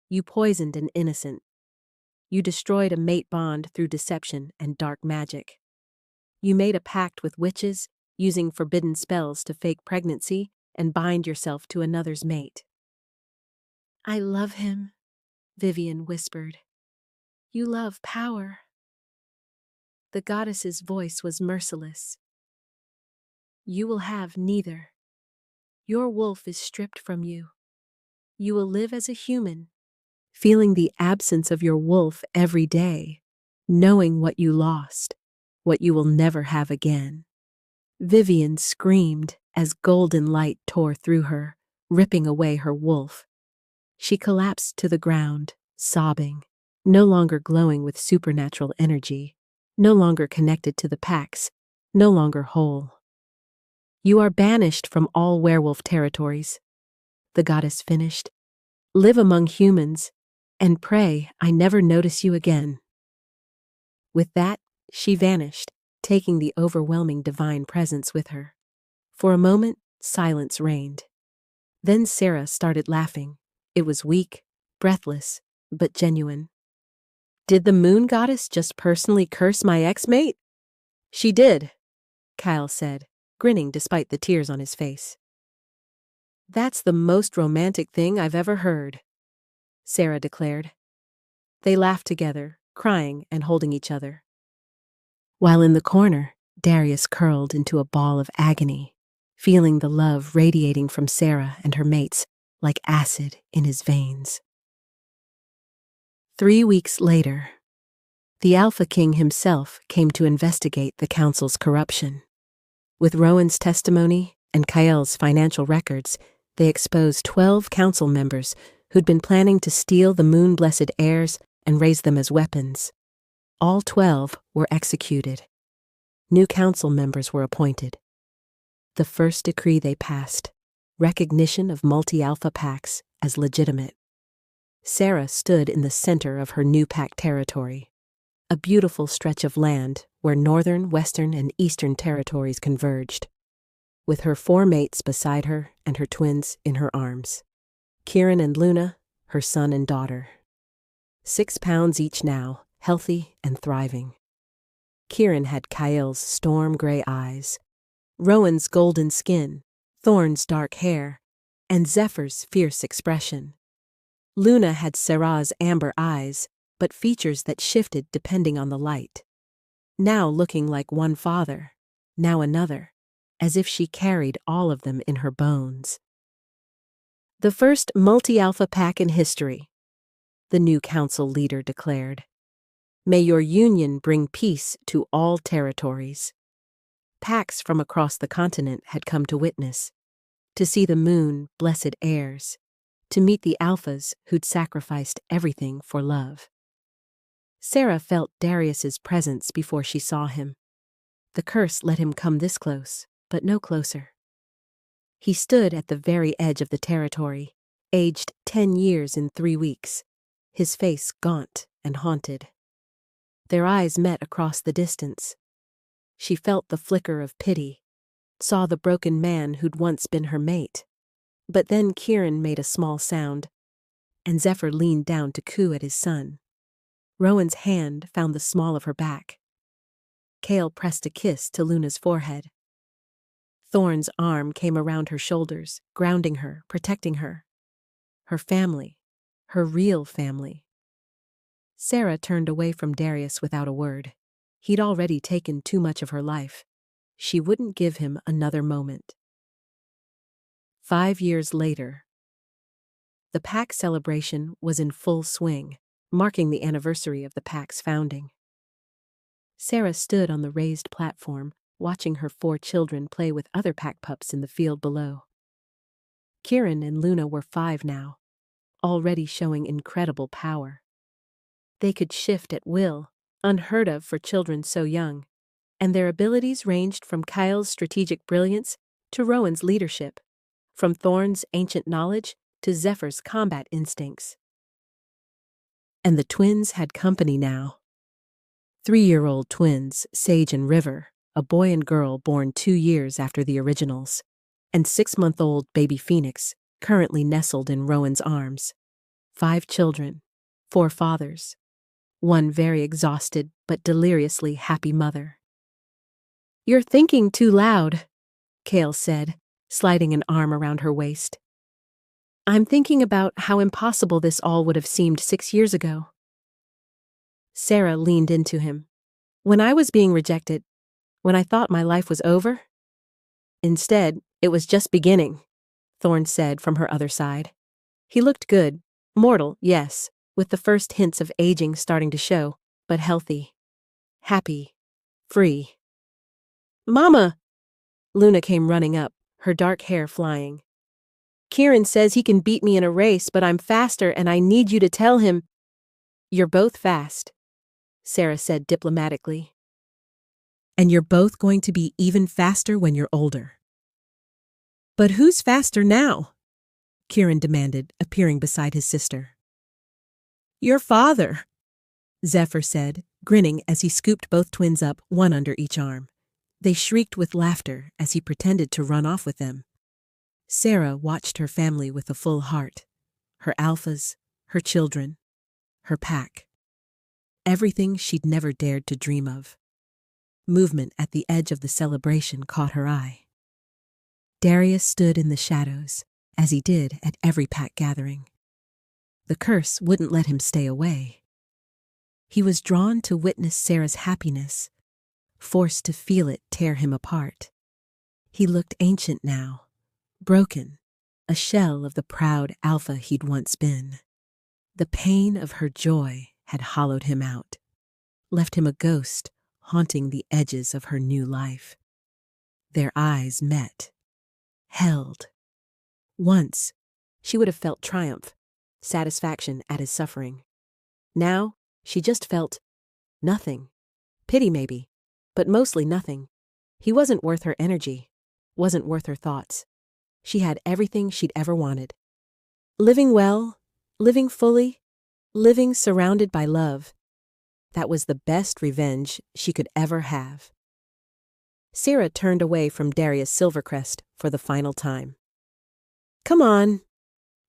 you poisoned an innocent. You destroyed a mate bond through deception and dark magic. You made a pact with witches, using forbidden spells to fake pregnancy and bind yourself to another's mate. I love him, Vivian whispered. You love power. The goddess's voice was merciless. You will have neither. Your wolf is stripped from you. You will live as a human, feeling the absence of your wolf every day, knowing what you lost, what you will never have again. Vivian screamed as golden light tore through her, ripping away her wolf. She collapsed to the ground, sobbing, no longer glowing with supernatural energy, no longer connected to the packs, no longer whole. You are banished from all werewolf territories, the goddess finished. Live among humans, and pray I never notice you again. With that, she vanished, taking the overwhelming divine presence with her. For a moment, silence reigned. Then Sarah started laughing. It was weak, breathless, but genuine. Did the moon goddess just personally curse my ex-mate? She did, Kyle said, grinning despite the tears on his face. That's the most romantic thing I've ever heard, Sarah declared. They laughed together, crying and holding each other. While in the corner, Darius curled into a ball of agony, feeling the love radiating from Sarah and her mates like acid in his veins. 3 weeks later, the Alpha King himself came to investigate the council's corruption. With Rowan's testimony and Kyle's financial records, they exposed 12 council members who'd been planning to steal the moon-blessed heirs and raise them as weapons. All 12 were executed. New council members were appointed. The first decree they passed, recognition of multi-alpha packs as legitimate. Sarah stood in the center of her new pack territory, a beautiful stretch of land where northern, western, and eastern territories converged, with her 4 mates beside her and her twins in her arms. Kieran and Luna, her son and daughter. 6 pounds each now, healthy and thriving. Kieran had Kyle's storm-gray eyes, Rowan's golden skin, Thorn's dark hair, and Zephyr's fierce expression. Luna had Sarah's amber eyes, but features that shifted depending on the light. Now looking like one father, now another, as if she carried all of them in her bones. The first multi-alpha pack in history, the new council leader declared. May your union bring peace to all territories. Packs from across the continent had come to witness, to see the moon, blessed heirs, to meet the alphas who'd sacrificed everything for love. Sarah felt Darius's presence before she saw him. The curse let him come this close, but no closer. He stood at the very edge of the territory, aged 10 years in 3 weeks, his face gaunt and haunted. Their eyes met across the distance. She felt the flicker of pity, saw the broken man who'd once been her mate. But then Kieran made a small sound, and Zephyr leaned down to coo at his son. Rowan's hand found the small of her back. Kale pressed a kiss to Luna's forehead. Thorn's arm came around her shoulders, grounding her, protecting her. Her family, her real family. Sarah turned away from Darius without a word. He'd already taken too much of her life. She wouldn't give him another moment. 5 years later, the pack celebration was in full swing, marking the anniversary of the pack's founding. Sarah stood on the raised platform, watching her 4 children play with other pack pups in the field below. Kieran and Luna were 5 now, already showing incredible power. They could shift at will, unheard of for children so young, and their abilities ranged from Kyle's strategic brilliance to Rowan's leadership, from Thorn's ancient knowledge to Zephyr's combat instincts. And the twins had company now. 3-year-old twins, Sage and River, a boy and girl born 2 years after the originals, and 6-month-old baby Phoenix, currently nestled in Rowan's arms. 5 children, 4 fathers, 1 very exhausted but deliriously happy mother. "You're thinking too loud," Kale said, sliding an arm around her waist. "I'm thinking about how impossible this all would have seemed 6 years ago." Sarah leaned into him. "When I was being rejected, when I thought my life was over? Instead, it was just beginning. Thorne said from her other side. He looked good. Mortal, yes, with the first hints of aging starting to show, but healthy. Happy. Free. Mama! Luna came running up, her dark hair flying. Kieran says he can beat me in a race, but I'm faster and I need you to tell him. You're both fast, Sarah said diplomatically. And you're both going to be even faster when you're older. But who's faster now? Kieran demanded, appearing beside his sister. Your father, Zephyr said, grinning as he scooped both twins up, one under each arm. They shrieked with laughter as he pretended to run off with them. Sarah watched her family with a full heart. Her alphas, her children, her pack. Everything she'd never dared to dream of. Movement at the edge of the celebration caught her eye. Darius stood in the shadows, as he did at every pack gathering. The curse wouldn't let him stay away. He was drawn to witness Sarah's happiness, forced to feel it tear him apart. He looked ancient now, broken, a shell of the proud alpha he'd once been. The pain of her joy had hollowed him out, left him a ghost haunting the edges of her new life. Their eyes met, held. Once, she would have felt triumph, satisfaction at his suffering. Now, she just felt nothing. Pity maybe, but mostly nothing. He wasn't worth her energy, wasn't worth her thoughts. She had everything she'd ever wanted. Living well, living fully, living surrounded by love. That was the best revenge she could ever have. Sarah turned away from Darius Silvercrest for the final time. Come on,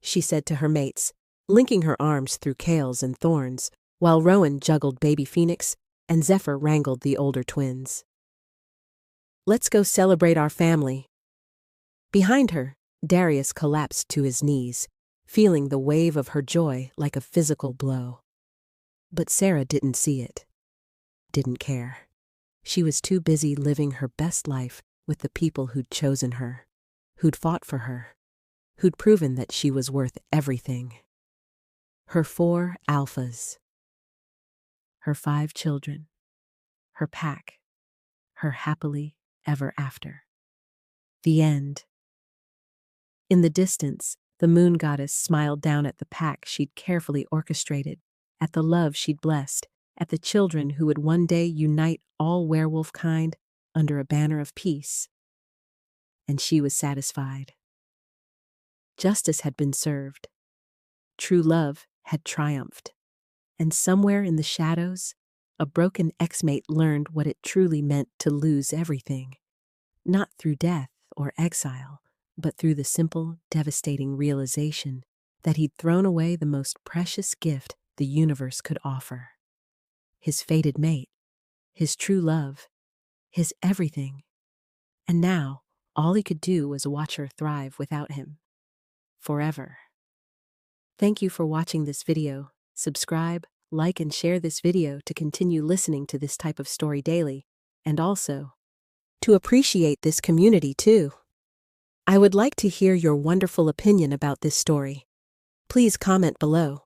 she said to her mates, linking her arms through Kales and Thorns, while Rowan juggled baby Phoenix and Zephyr wrangled the older twins. Let's go celebrate our family. Behind her, Darius collapsed to his knees, feeling the wave of her joy like a physical blow. But Sarah didn't see it, didn't care. She was too busy living her best life with the people who'd chosen her, who'd fought for her, who'd proven that she was worth everything. Her 4 alphas, her 5 children, her pack, her happily ever after. The end. In the distance, the moon goddess smiled down at the pack she'd carefully orchestrated, at the love she'd blessed, at the children who would one day unite all werewolf kind under a banner of peace. And she was satisfied. Justice had been served. True love had triumphed. And somewhere in the shadows, a broken ex-mate learned what it truly meant to lose everything. Not through death or exile, but through the simple, devastating realization that he'd thrown away the most precious gift the universe could offer. His fated mate, his true love, his everything. And now, all he could do was watch her thrive without him. Forever. Thank you for watching this video. Subscribe, like, and share this video to continue listening to this type of story daily, and also to appreciate this community too. I would like to hear your wonderful opinion about this story. Please comment below.